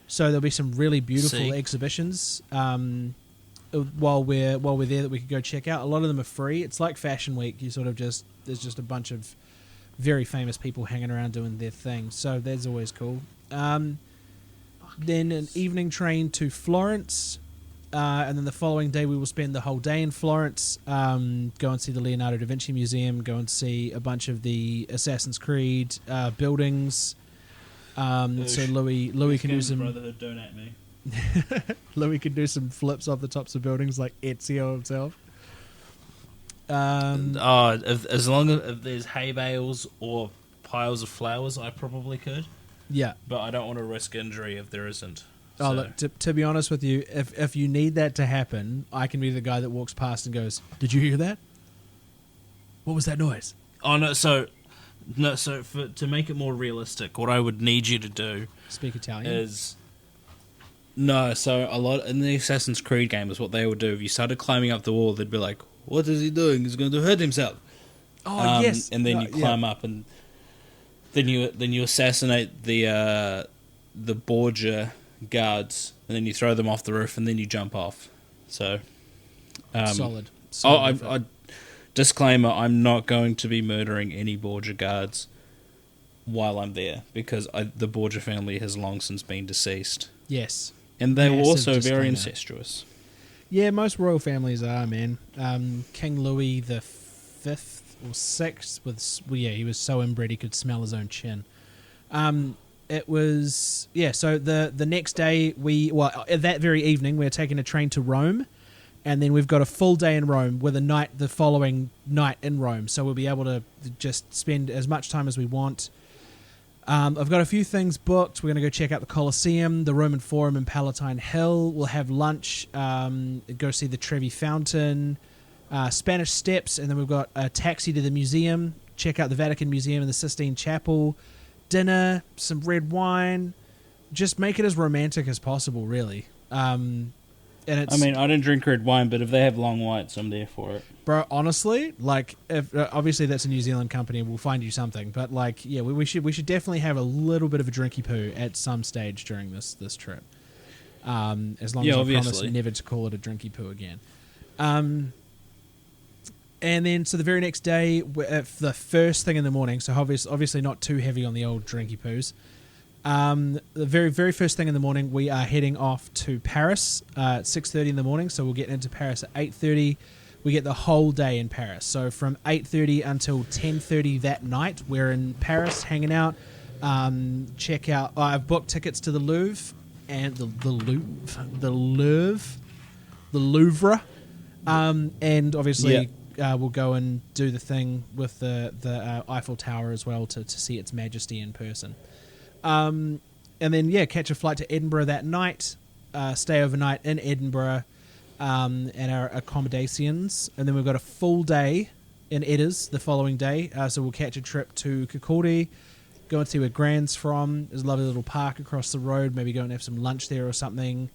So there'll be some really beautiful exhibitions while we're there that we could go check out. A lot of them are free. It's like Fashion Week. There's just a bunch of very famous people hanging around doing their thing. So that's always cool. Then an evening train to Florence. And then the following day we will spend the whole day in Florence, go and see the Leonardo da Vinci Museum, go and see a bunch of the Assassin's Creed buildings. So Louis can do some... Brotherhood, don't at me. Louis can do some flips off the tops of buildings like Ezio himself. As long as if there's hay bales or piles of flowers, I probably could. Yeah. But I don't want to risk injury if there isn't. Oh, so. Look, to be honest with you, if you need that to happen, I can be the guy that walks past and goes, "Did you hear that? What was that noise?" Oh, no, so to make it more realistic, what I would need you to do... Speak Italian? ...is... No, so a lot... In the Assassin's Creed games, what they would do, if you started climbing up the wall, they'd be like, "What is he doing? He's going to hurt himself." Oh, yes. And then you climb up, and then you assassinate the Borgia guards, and then you throw them off the roof, and then you jump off. So... Solid. Disclaimer, I'm not going to be murdering any Borgia guards while I'm there, because the Borgia family has long since been deceased. Yes. And they were Massive also disclaimer. very incestuous. Yeah, most royal families are, man. King Louis the Fifth or Sixth he was so inbred he could smell his own chin. It was so the next day that very evening we're taking a train to Rome, and then we've got a full day in Rome with the following night in Rome, so we'll be able to just spend as much time as we want. I've got a few things booked. We're going to go check out the Colosseum, the Roman Forum in Palatine Hill. We'll have lunch, go see the Trevi Fountain, Spanish Steps, and then we've got a taxi to the museum, check out the Vatican Museum and the Sistine Chapel, dinner, some red wine. Just make it as romantic as possible, really. And it's, I mean, I don't drink red wine, but if they have long whites, I'm there for it. Bro, honestly, like, if, obviously that's a New Zealand company, we'll find you something. But like, yeah, we should definitely have a little bit of a drinky poo at some stage during this trip. As long as I promise never to call it a drinky poo again. And then, so the very next day, the first thing in the morning, so obviously not too heavy on the old drinky poos. The very, very first thing in the morning, we are heading off to Paris at 6:30 in the morning. So we'll get into Paris at 8:30. We get the whole day in Paris. So from 8:30 until 10:30 that night, we're in Paris hanging out. Check out. I've booked tickets to the Louvre and the Louvre, and obviously we'll go and do the thing with the Eiffel Tower as well to see its majesty in person. And then catch a flight to Edinburgh that night. Stay overnight in Edinburgh. And our accommodations, and then we've got a full day in Edders the following day, so we'll catch a trip to Kirkcaldy, go and see where Grand's from. There's a lovely little park across the road. Maybe go and have some lunch there or something.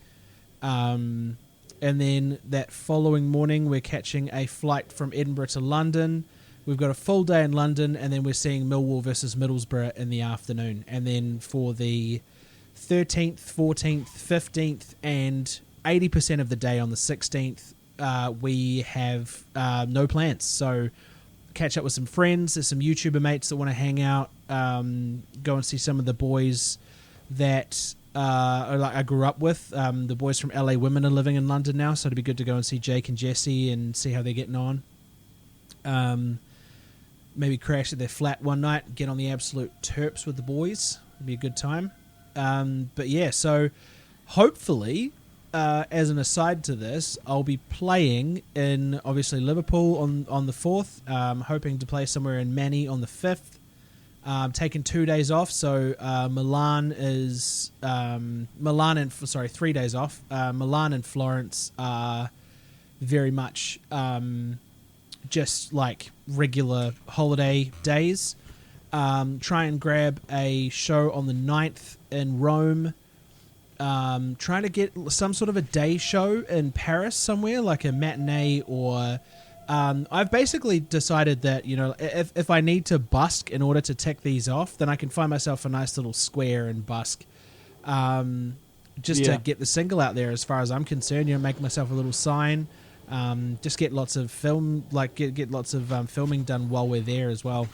And then that following morning, we're catching a flight from Edinburgh to London. We've got a full day in London, and then we're seeing Millwall versus Middlesbrough in the afternoon. And then for the 13th, 14th, 15th, and 80% of the day on the 16th, we have no plans. So catch up with some friends. There's some YouTuber mates that want to hang out, go and see some of the boys that I grew up with. The boys from LA Women are living in London now, so it'd be good to go and see Jake and Jesse and see how they're getting on. Maybe crash at their flat one night, get on the absolute terps with the boys. It'd be a good time. But yeah, so hopefully, as an aside to this, I'll be playing in obviously Liverpool on the 4th. Hoping to play somewhere in Manny on the 5th. Taking 2 days off, so Milan is 3 days off. Milan and Florence are very much just like regular holiday days. Try and grab a show on the 9th in Rome. Trying to get some sort of a day show in Paris somewhere, like a matinee or... I've basically decided that, you know, if I need to busk in order to tick these off, then I can find myself a nice little square and busk. To get the single out there as far as I'm concerned, you know, make myself a little sign. Just get lots of film, like get lots of filming done while we're there as well.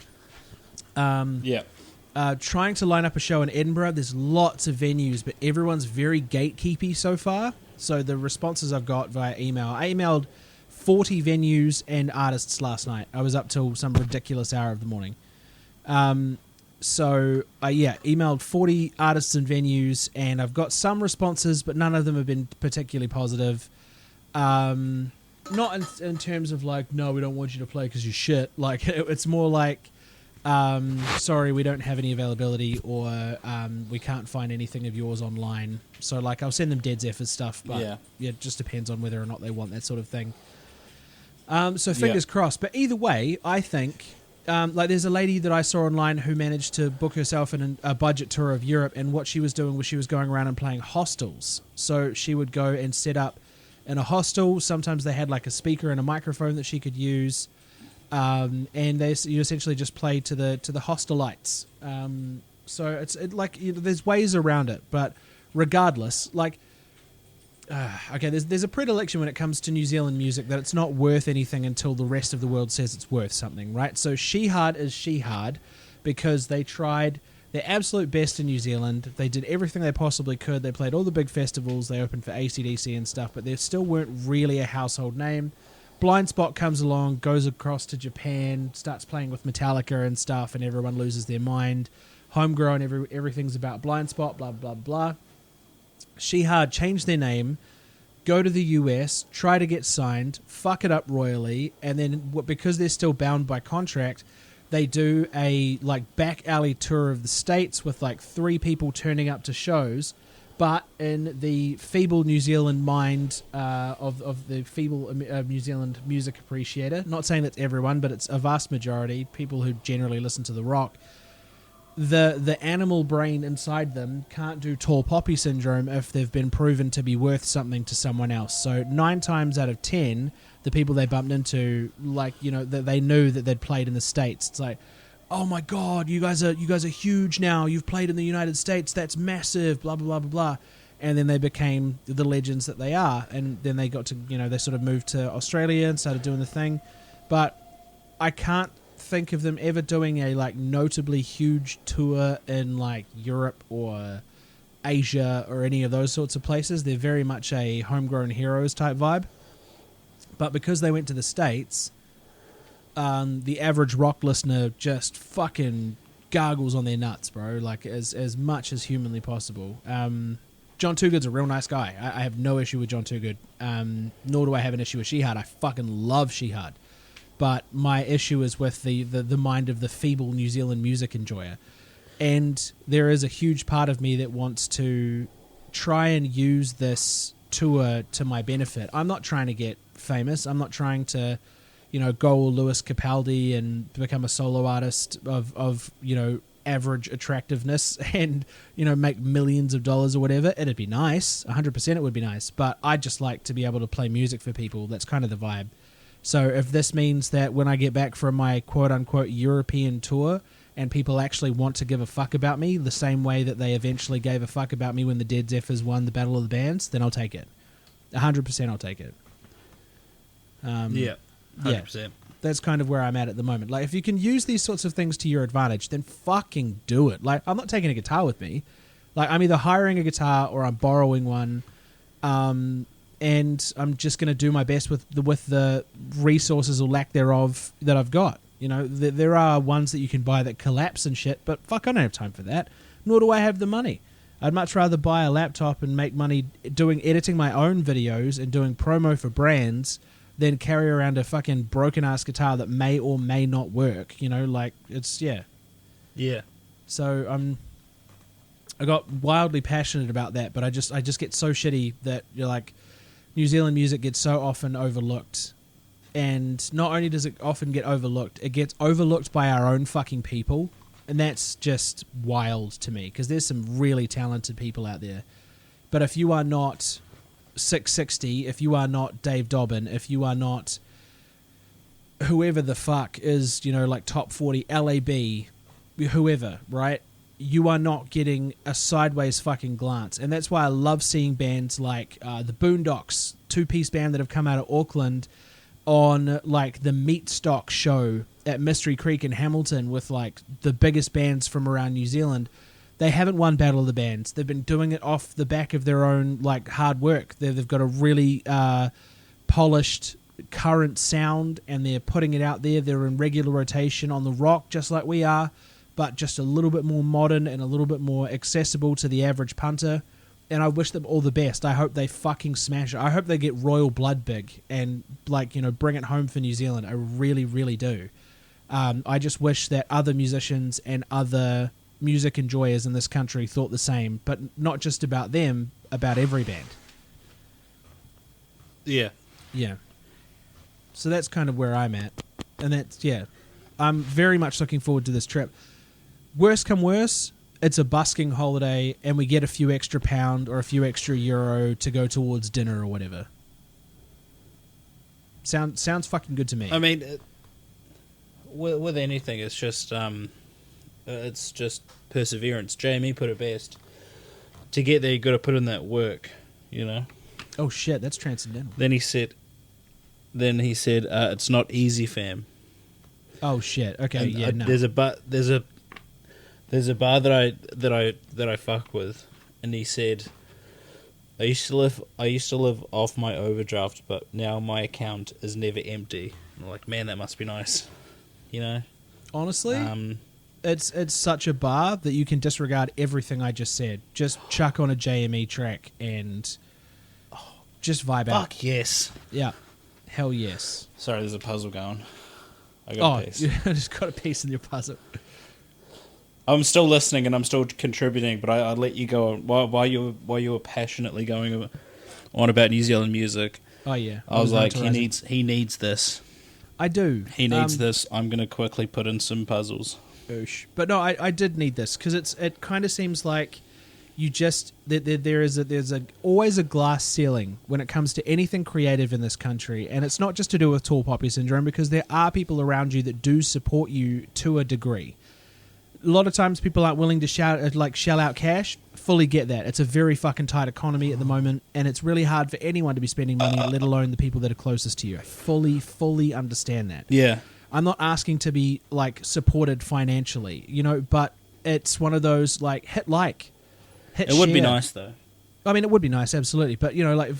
Trying to line up a show in Edinburgh. There's lots of venues, but everyone's very gatekeepy so far. So the responses I've got via email, I emailed 40 venues and artists last night. I was up till some ridiculous hour of the morning. Emailed 40 artists and venues, and I've got some responses, but none of them have been particularly positive. Not in terms of like, no, we don't want you to play because you're shit. Like, it's more like, sorry, we don't have any availability, or we can't find anything of yours online. So, like, I'll send them Dead Zephyr stuff, but it just depends on whether or not they want that sort of thing. So fingers crossed. But either way, I think, there's a lady that I saw online who managed to book herself in a budget tour of Europe, and what she was doing was she was going around and playing hostels. So she would go and set up in a hostel. Sometimes they had like a speaker and a microphone that she could use, and you essentially just play to the hostelites. So it's there's ways around it, but regardless, like. There's a predilection when it comes to New Zealand music that it's not worth anything until the rest of the world says it's worth something, right? So Shihad is Shihad because they tried their absolute best in New Zealand. They did everything they possibly could. They played all the big festivals. They opened for AC/DC and stuff, but they still weren't really a household name. Blind Spot comes along, goes across to Japan, starts playing with Metallica and stuff, and everyone loses their mind. Homegrown, everything's about Blind Spot, blah, blah, blah. Shihad changed their name, go to the US, try to get signed, fuck it up royally, and then because they're still bound by contract, they do a like back alley tour of the States with like 3 people turning up to shows, but in the feeble New Zealand mind of the feeble New Zealand music appreciator, not saying that's everyone, but it's a vast majority, people who generally listen to the rock, the animal brain inside them can't do tall poppy syndrome if they've been proven to be worth something to someone else. So 9 times out of 10, the people they bumped into, like, you know, that they knew that they'd played in the States. It's like, oh my God, you guys are huge now. You've played in the United States. That's massive. Blah blah blah blah blah. And then they became the legends that they are. And then they got to, you know, they sort of moved to Australia and started doing the thing. But I can't think of them ever doing a like notably huge tour in like Europe or Asia or any of those sorts of places. They're very much a homegrown heroes type vibe. But because they went to the States, the average rock listener just fucking gargles on their nuts, bro. Like as much as humanly possible. John Toogood's a real nice guy. I have no issue with John Toogood. Nor do I have an issue with Shihad. I fucking love Shihad. But my issue is with the mind of the feeble New Zealand music enjoyer. And there is a huge part of me that wants to try and use this tour to my benefit. I'm not trying to get famous. I'm not trying to, you know, go all Lewis Capaldi and become a solo artist of you know, average attractiveness and, you know, make millions of dollars or whatever, it'd be nice. 100% it would be nice. But I'd just like to be able to play music for people. That's kind of the vibe. So if this means that when I get back from my quote-unquote European tour and people actually want to give a fuck about me the same way that they eventually gave a fuck about me when the Dead Zephyrs won the Battle of the Bands, then I'll take it. 100% I'll take it. Yeah, 100%. That's kind of where I'm at the moment. Like, if you can use these sorts of things to your advantage, then fucking do it. Like, I'm not taking a guitar with me. Like, I'm either hiring a guitar or I'm borrowing one. And I'm just going to do my best with the resources or lack thereof that I've got. You know, there are ones that you can buy that collapse and shit, but fuck, I don't have time for that. Nor do I have the money. I'd much rather buy a laptop and make money editing my own videos and doing promo for brands than carry around a fucking broken-ass guitar that may or may not work. You know, like, it's, yeah. Yeah. So I got wildly passionate about that, but I just get so shitty that you're like, New Zealand music gets so often overlooked. And not only does it often get overlooked, it gets overlooked by our own fucking people. And that's just wild to me, because there's some really talented people out there. But if you are not 660, if you are not Dave Dobbin, if you are not whoever the fuck is, you know, like top 40, LAB, whoever, right? You are not getting a sideways fucking glance. And that's why I love seeing bands like the Boondocks, two-piece band that have come out of Auckland, on like the Meat Stock show at Mystery Creek in Hamilton with like the biggest bands from around New Zealand. They haven't won Battle of the Bands. They've been doing it off the back of their own like hard work. They've got a really polished current sound, and they're putting it out there. They're in regular rotation on the rock just like we are, but just a little bit more modern and a little bit more accessible to the average punter. And I wish them all the best. I hope they fucking smash it. I hope they get Royal Blood big and, like, you know, bring it home for New Zealand. I really, really do. I just wish that other musicians and other music enjoyers in this country thought the same, but not just about them, about every band. Yeah. Yeah. So that's kind of where I'm at. And that's, yeah. I'm very much looking forward to this trip. Worst come worse, it's a busking holiday, and we get a few extra pound or a few extra euro to go towards dinner or whatever. Sounds fucking good to me. I mean, with anything, it's just perseverance. Jamie put it best. To get there, you got to put in that work. You know. Oh shit, that's transcendental. Then he said, it's not easy, fam. Oh shit. Okay. And yeah. No. There's a bar that I fuck with, and he said, I used to live off my overdraft, but now my account is never empty. I'm like, man, that must be nice, you know. Honestly, it's such a bar that you can disregard everything I just said. Just chuck on a JME track and just vibe out. Fuck yes. Yeah. Hell yes. Sorry, there's a puzzle going. I got a piece. You just got a piece in your puzzle. I'm still listening and I'm still contributing, but I let you go while you were passionately going on about New Zealand music. Oh yeah, I was like, he needs this. I do. He needs this. I'm gonna quickly put in some puzzles. Oosh. But no, I did need this because it kind of seems like you just there's always a glass ceiling when it comes to anything creative in this country, and it's not just to do with tall poppy syndrome, because there are people around you that do support you to a degree. A lot of times people aren't willing to shell out cash. Fully get that. It's a very fucking tight economy at the moment, and it's really hard for anyone to be spending money, let alone the people that are closest to you. I fully understand that. Yeah. I'm not asking to be like supported financially, you know, but it's one of those like hit It would be nice though. I mean, it would be nice, absolutely. But, you know, like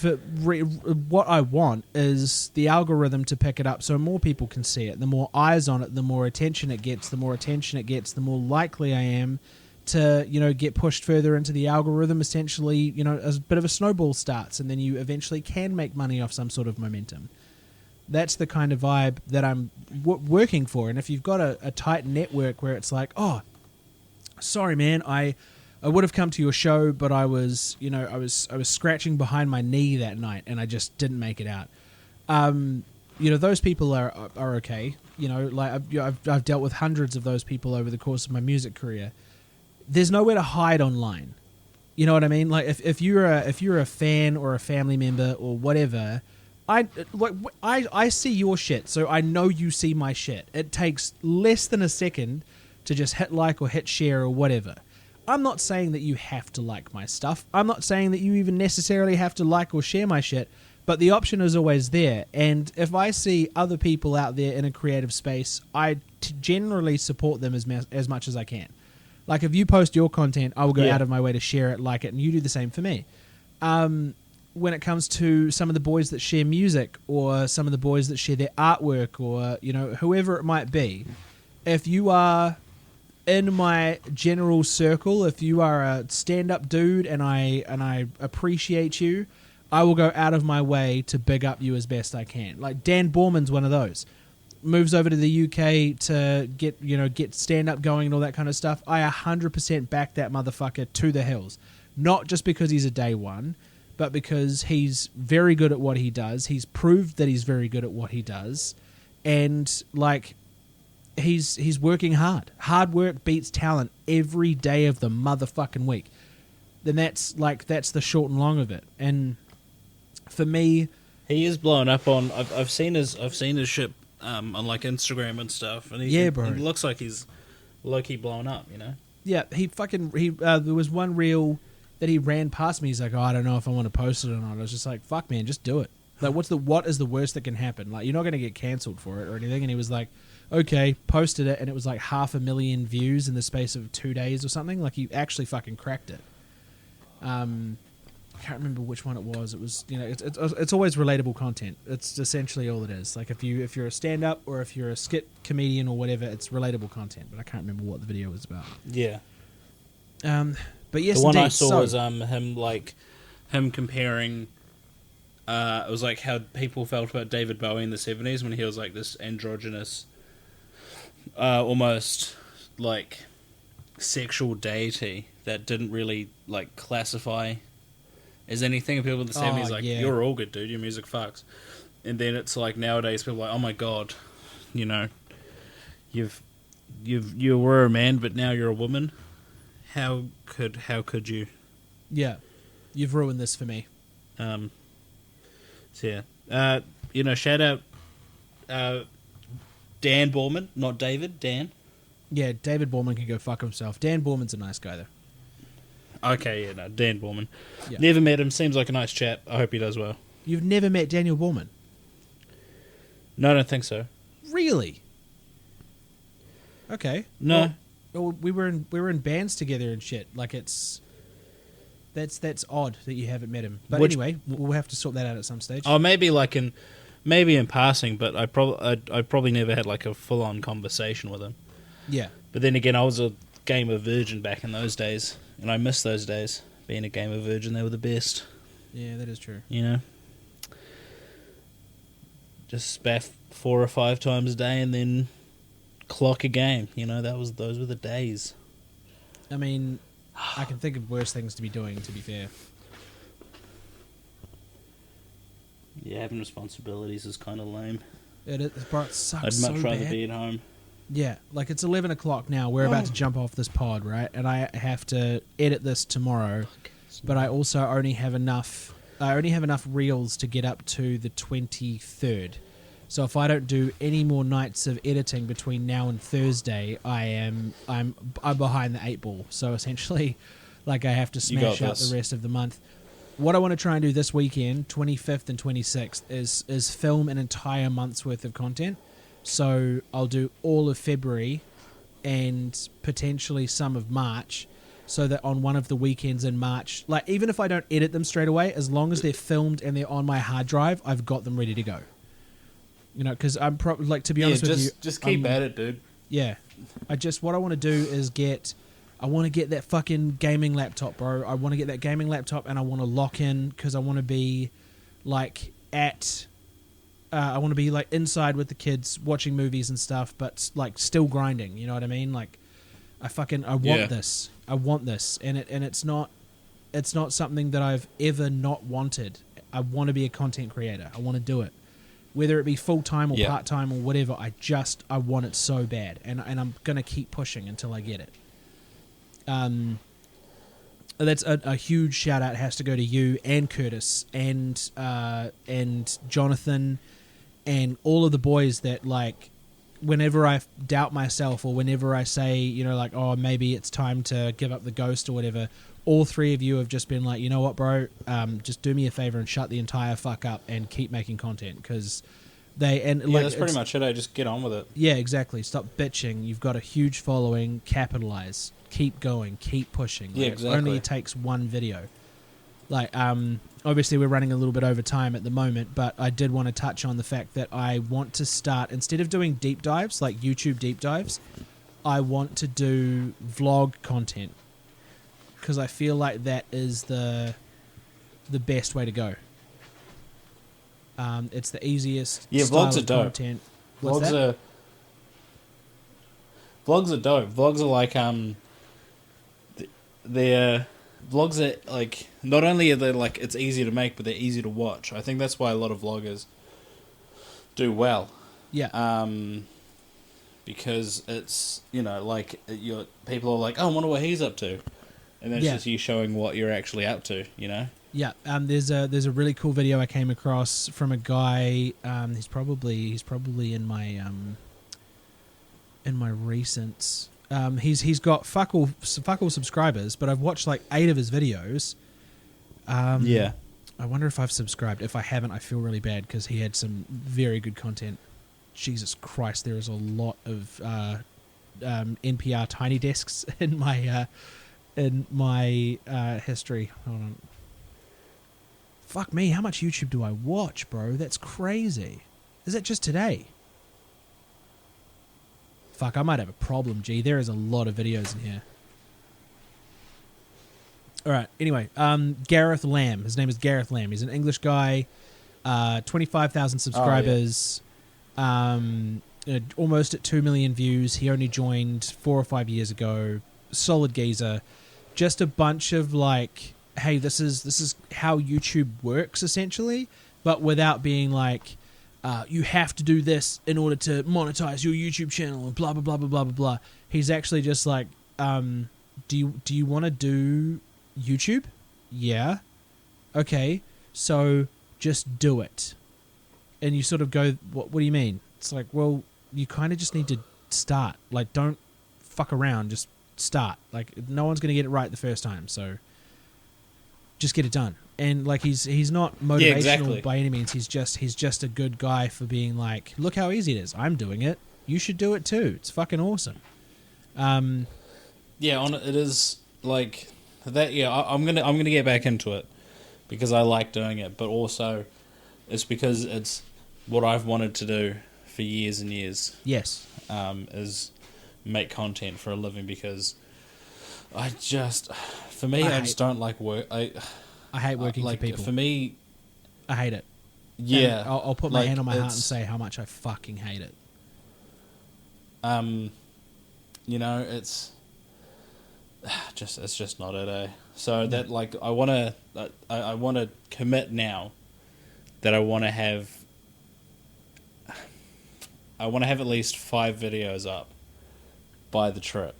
what I want is the algorithm to pick it up so more people can see it. The more eyes on it, the more attention it gets. The more attention it gets, the more likely I am to, you know, get pushed further into the algorithm. Essentially, you know, a bit of a snowball starts, and then you eventually can make money off some sort of momentum. That's the kind of vibe that I'm working for. And if you've got a tight network where it's like, oh, sorry, man, I would have come to your show, but I was scratching behind my knee that night, and I just didn't make it out. those people are okay. Like I've dealt with hundreds of those people over the course of my music career. There's nowhere to hide online. You know what I mean? Like if you're a fan or a family member or whatever, I see your shit, so I know you see my shit. It takes less than a second to just hit like or hit share or whatever. I'm not saying that you have to like my stuff. I'm not saying that you even necessarily have to like or share my shit, but the option is always there. And if I see other people out there in a creative space, I generally support them as much as I can. Like if you post your content, I will go out of my way to share it, like it, and you do the same for me. When it comes to some of the boys that share music or some of the boys that share their artwork or, whoever it might be, if you are in my general circle, if you are a stand-up dude and I appreciate you, I will go out of my way to big up you as best I can. Like Dan Borman's one of those. Moves over to the UK to get stand-up going and all that kind of stuff. I 100% back that motherfucker to the hills. Not just because he's a day one, but because he's very good at what he does. He's proved that he's very good at what he does. And, like, he's working hard. Hard work beats talent every day of the motherfucking week. Then that's the short and long of it. And for me... He is blowing up on... I've seen his shit on, like, Instagram and stuff. And he looks like he's low-key blowing up, Yeah, there was one reel that he ran past me. He's like, I don't know if I want to post it or not. I was just like, fuck, man, just do it. Like, what is the worst that can happen? Like, you're not going to get cancelled for it or anything. And he was like, okay, posted it, and it was like 500,000 views in the space of 2 days or something. Like, he actually fucking cracked it. I can't remember which one it was. It was, it's always relatable content. It's essentially all it is. Like, if you're a stand-up or if you're a skit comedian or whatever, it's relatable content. But I can't remember what the video was about. Yeah. But yes, the one indeed, I saw was him comparing. It was like how people felt about David Bowie in the 70s when he was like this androgynous, almost like sexual deity that didn't really like classify as anything. People in the 70s like, you're all good, dude. Your music fucks. And then it's like nowadays people are like, oh my god, you were a man, but now you're a woman. How could you? Yeah, you've ruined this for me. So yeah, shout out Dan Borman, not David. Dan. Yeah, David Borman can go fuck himself. Dan Borman's a nice guy though. Okay, yeah, no, Dan Borman. Yeah. Never met him. Seems like a nice chap. I hope he does well. You've never met Daniel Borman? No, I don't think so. Really? Okay. No. Well, we were in bands together and shit. Like that's odd that you haven't met him. But anyway, we'll have to sort that out at some stage. Oh, maybe in passing, but I probably never had like a full on conversation with him. Yeah. But then again, I was a gamer virgin back in those days, and I miss those days. Being a gamer virgin, they were the best. Yeah, that is true. Just spaff 4 or 5 times a day, and then clock a game. Those were the days. I mean, I can think of worse things to be doing, to be fair. Yeah, having responsibilities is kind of lame. It sucks. I'd much rather bad. be at home. Yeah, like it's 11 o'clock now. We're about to jump off this pod, right? And I have to edit this tomorrow. But I also only have enough reels to get up to the 23rd. So if I don't do any more nights of editing between now and Thursday, I'm behind the 8 ball. So essentially, like I have to smash out the rest of the month. What I want to try and do this weekend, 25th and 26th, is film an entire month's worth of content. So I'll do all of February and potentially some of March, so that on one of the weekends in March, like even if I don't edit them straight away, as long as they're filmed and they're on my hard drive, I've got them ready to go. Because I'm probably like, to be honest with you, just keep at it, dude. Yeah, what I want to do is I want to get that fucking gaming laptop, bro. I want to get that gaming laptop and I want to lock in because I want to be like I want to be like inside with the kids watching movies and stuff, but like still grinding. You know what I mean? Like I want this. I want this, and it's not something that I've ever not wanted. I want to be a content creator. I want to do it. whether it be full time or Yeah. part time or whatever. I want it so bad, and I'm gonna keep pushing until I get it. That's a huge shout out has to go to you and Curtis and Jonathan and all of the boys that, like, whenever I doubt myself or whenever I say, you know, like, oh, maybe it's time to give up the ghost or whatever, all three of you have just been like, you know what, bro, just do me a favor and shut the entire fuck up and keep making content, because That's pretty much it. I just get on with it. Yeah, exactly. Stop bitching. You've got a huge following. Capitalize. Keep going. Keep pushing. Yeah, Like, exactly. It only takes one video. Like, obviously we're running a little bit over time at the moment, but I did want to touch on the fact that I want to start, instead of doing deep dives, like YouTube deep dives, I want to do vlog content, because I feel like that is the best way to go. It's the easiest style vlogs are of dope. content. What's Vlogs that? are dope. Vlogs are like they're vlogs are like, not only are they like it's easy to make, but they're easy to watch. I think that's why a lot of vloggers do well. Yeah. Because it's, you know, like people are like, oh, I wonder what he's up to, and then it's Yeah. just you showing what you're actually up to, you know. Yeah, there's a really cool video I came across from a guy. He's probably in my recents. He's got fuck all subscribers, but I've watched like 8 of his videos. Yeah. I wonder if I've subscribed. If I haven't, I feel really bad, because he had some very good content. Jesus Christ, there is a lot of NPR Tiny Desks in my history. Hold on. Fuck me, how much YouTube do I watch, bro? That's crazy. Is that just today? Fuck, I might have a problem, G. There is a lot of videos in here. Alright, anyway. Gareth Lamb. His name is Gareth Lamb. He's an English guy. 25,000 subscribers. Almost at 2 million views. He only joined 4 or 5 years ago. Solid geezer. Just a bunch of, like, hey, this is how YouTube works, essentially, but without being like, you have to do this in order to monetize your YouTube channel and blah blah blah blah blah blah blah. He's actually just like, do you want to do YouTube? Yeah. Okay. So just do it. And you sort of go, what do you mean? It's like, well, you kind of just need to start. Like, don't fuck around. Just start. Like, no one's going to get it right the first time. So just get it done. And like, he's not motivational exactly. by any means. He's just a good guy for being like, look how easy it is. I'm doing it. You should do it too. It's fucking awesome. Yeah, it is like that. Yeah, I'm gonna get back into it because I like doing it, but also it's because it's what I've wanted to do for years and years. Yes. Is make content for a living, because I just don't like work. I hate working like, for people. For me, I hate it. Yeah, And I'll put my like, hand on my heart and say how much I fucking hate it. You know, it's just not it, eh? So that, like, I want to commit now that I want to have at least 5 videos up by the trip.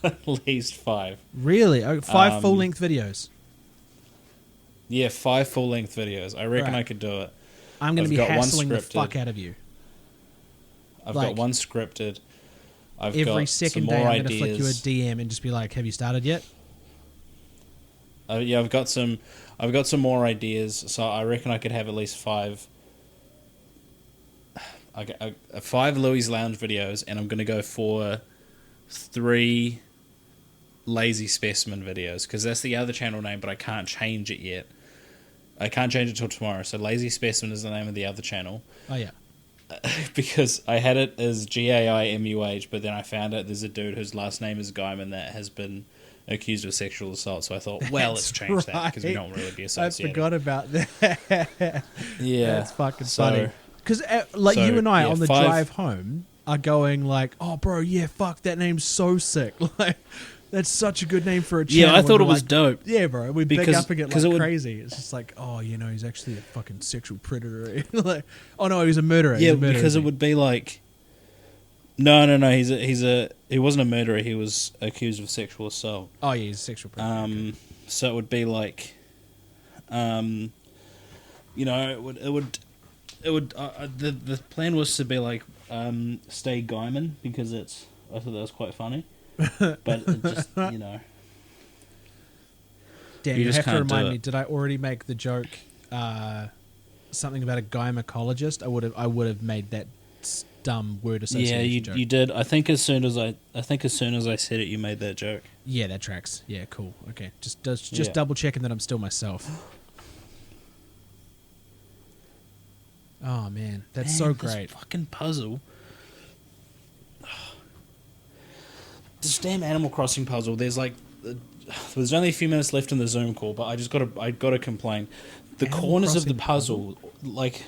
At least 5. Really? 5 full-length videos? Yeah, 5 full-length videos. I reckon Right. I could do it. I'm going to I've be got one hassling the scripted. fuck out of you. I've Like, got one scripted. I've Every got second some day more I'm going to flick you a ideas. DM and just be like, have you started yet? Yeah, I've got some more ideas, so I reckon I could have at least 5. 5 Louis Lounge videos, and I'm going to go for 3 Lazy Specimen videos, because that's the other channel name, but I can't change it yet. I can't change it till tomorrow. So Lazy Specimen is the name of the other channel. Oh, yeah. Because I had it as GAIMUH, but then I found out there's a dude whose last name is Guyman that has been accused of sexual assault. So I thought, well, let's change that because we don't really be I associated. forgot about that. Yeah, That's fucking funny. Because you and I on the 5 drive home are going like, oh, bro, yeah, fuck, that name's so sick. Like, That's such a good name for a channel. Yeah, I thought it We're was like, dope. Yeah, bro. We big Because- up again because like it would- crazy. It's just like, oh, you know, he's actually a fucking sexual predator. Like, oh no, he's a murderer. Yeah, he's a murderer, because isn't it would be like, no. He wasn't a murderer. He was accused of sexual assault. he? Oh yeah, he's a sexual predator. So it would be like, you know, the plan was to be like, stay Gaiman because I thought that was quite funny, but it just, you know. Damn, you you just have to can't do remind it. me. Did I already make the joke? Something about a gynecologist. I would have made that dumb word association Yeah, joke. you did. I think as soon as I said it, you made that joke. Yeah, that tracks. Yeah, cool. Okay, just Yeah. double checking that I'm still myself. Oh man, that's so Man, great. This fucking puzzle. This damn Animal Crossing puzzle. There's only a few minutes left in the Zoom call, but I gotta complain. The Animal corners of the Crossing puzzle, like,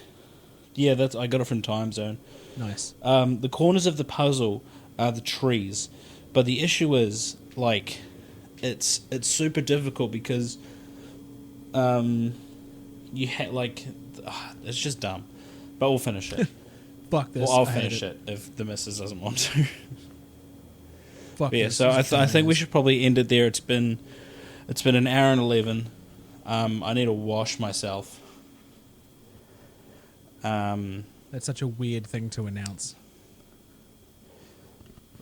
yeah, I got it from Time Zone. Nice. The corners of the puzzle are the trees, but the issue is like, it's super difficult because, you it's just dumb, but we'll finish it. Fuck this. Well, I'll I hate finish it if the missus doesn't want to. Fuck But yeah, this. so This is I think we bananas. should probably end it there. It's been an hour and 11. I need to wash myself. That's such a weird thing to announce.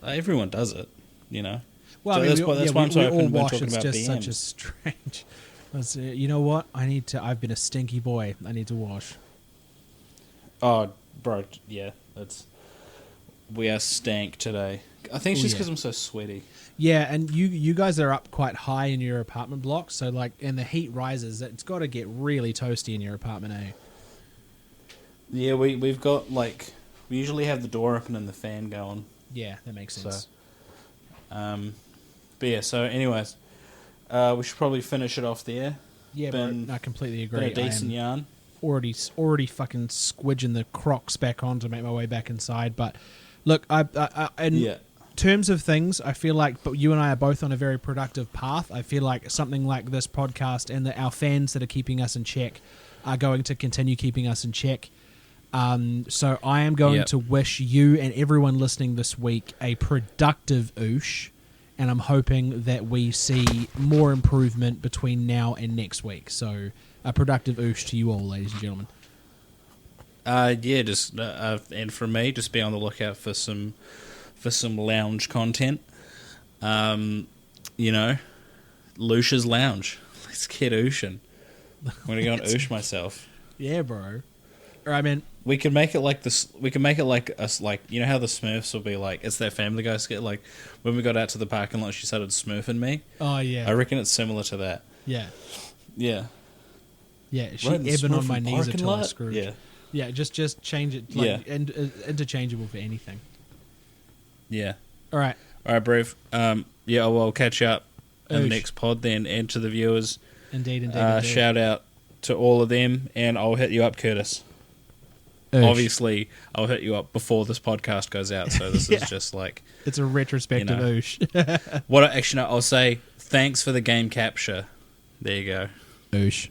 Everyone does it, you know. Well, So I mean, that's why I'm so we open all when wash. talking It's about just such a BMs. strange. You know what? I've been a stinky boy. I need to wash. Oh, bro, yeah, we are stank today. I think it's Oh, just yeah. because I'm so sweaty. Yeah, and you guys are up quite high in your apartment block, so like, and the heat rises. It's got to get really toasty in your apartment, eh? Yeah, we've got we usually have the door open and the fan going. Yeah, that makes So, sense. but yeah. So, anyways, we should probably finish it off there. Yeah, been- bro, I completely Been agree. a decent yarn. Already fucking squidging the Crocs back on to make my way back inside. But look, I in Yeah. terms of things, I feel like, but you and I are both on a very productive path. I feel like something like this podcast and our fans that are keeping us in check are going to continue keeping us in check. So I am going Yep. to wish you and everyone listening this week a productive oosh, and I'm hoping that we see more improvement between now and next week. So a productive oosh to you all, ladies and gentlemen. Yeah, just and for me, just be on the lookout for some lounge content. You know, Lucia's Lounge. Let's get ooshin'. I'm gonna go and oosh myself. Yeah, bro. Or I mean, We can make it like this. We can make it like us, like, you know how the Smurfs will be like. It's that Family Guy skit. Like when we got out to the parking lot, she started smurfing me. oh yeah, I reckon it's similar to that. yeah, Yeah. yeah. She Right in the ebbing on Smurfing my knees parking until I lot? screwed. Yeah. Yeah, just change it. Like, Yeah. and interchangeable for anything. Yeah. All right. All right, Brev. Yeah, well, I'll catch you up in the Oosh. next pod then, and to the viewers. Indeed. Shout out to all of them, and I'll hit you up, Curtis. Oosh. Obviously, I'll hit you up before this podcast goes out, so this Yeah. is just like It's a retrospective You know. oosh. what. Actually, no, I'll say thanks for the game capture. There you go. Oosh.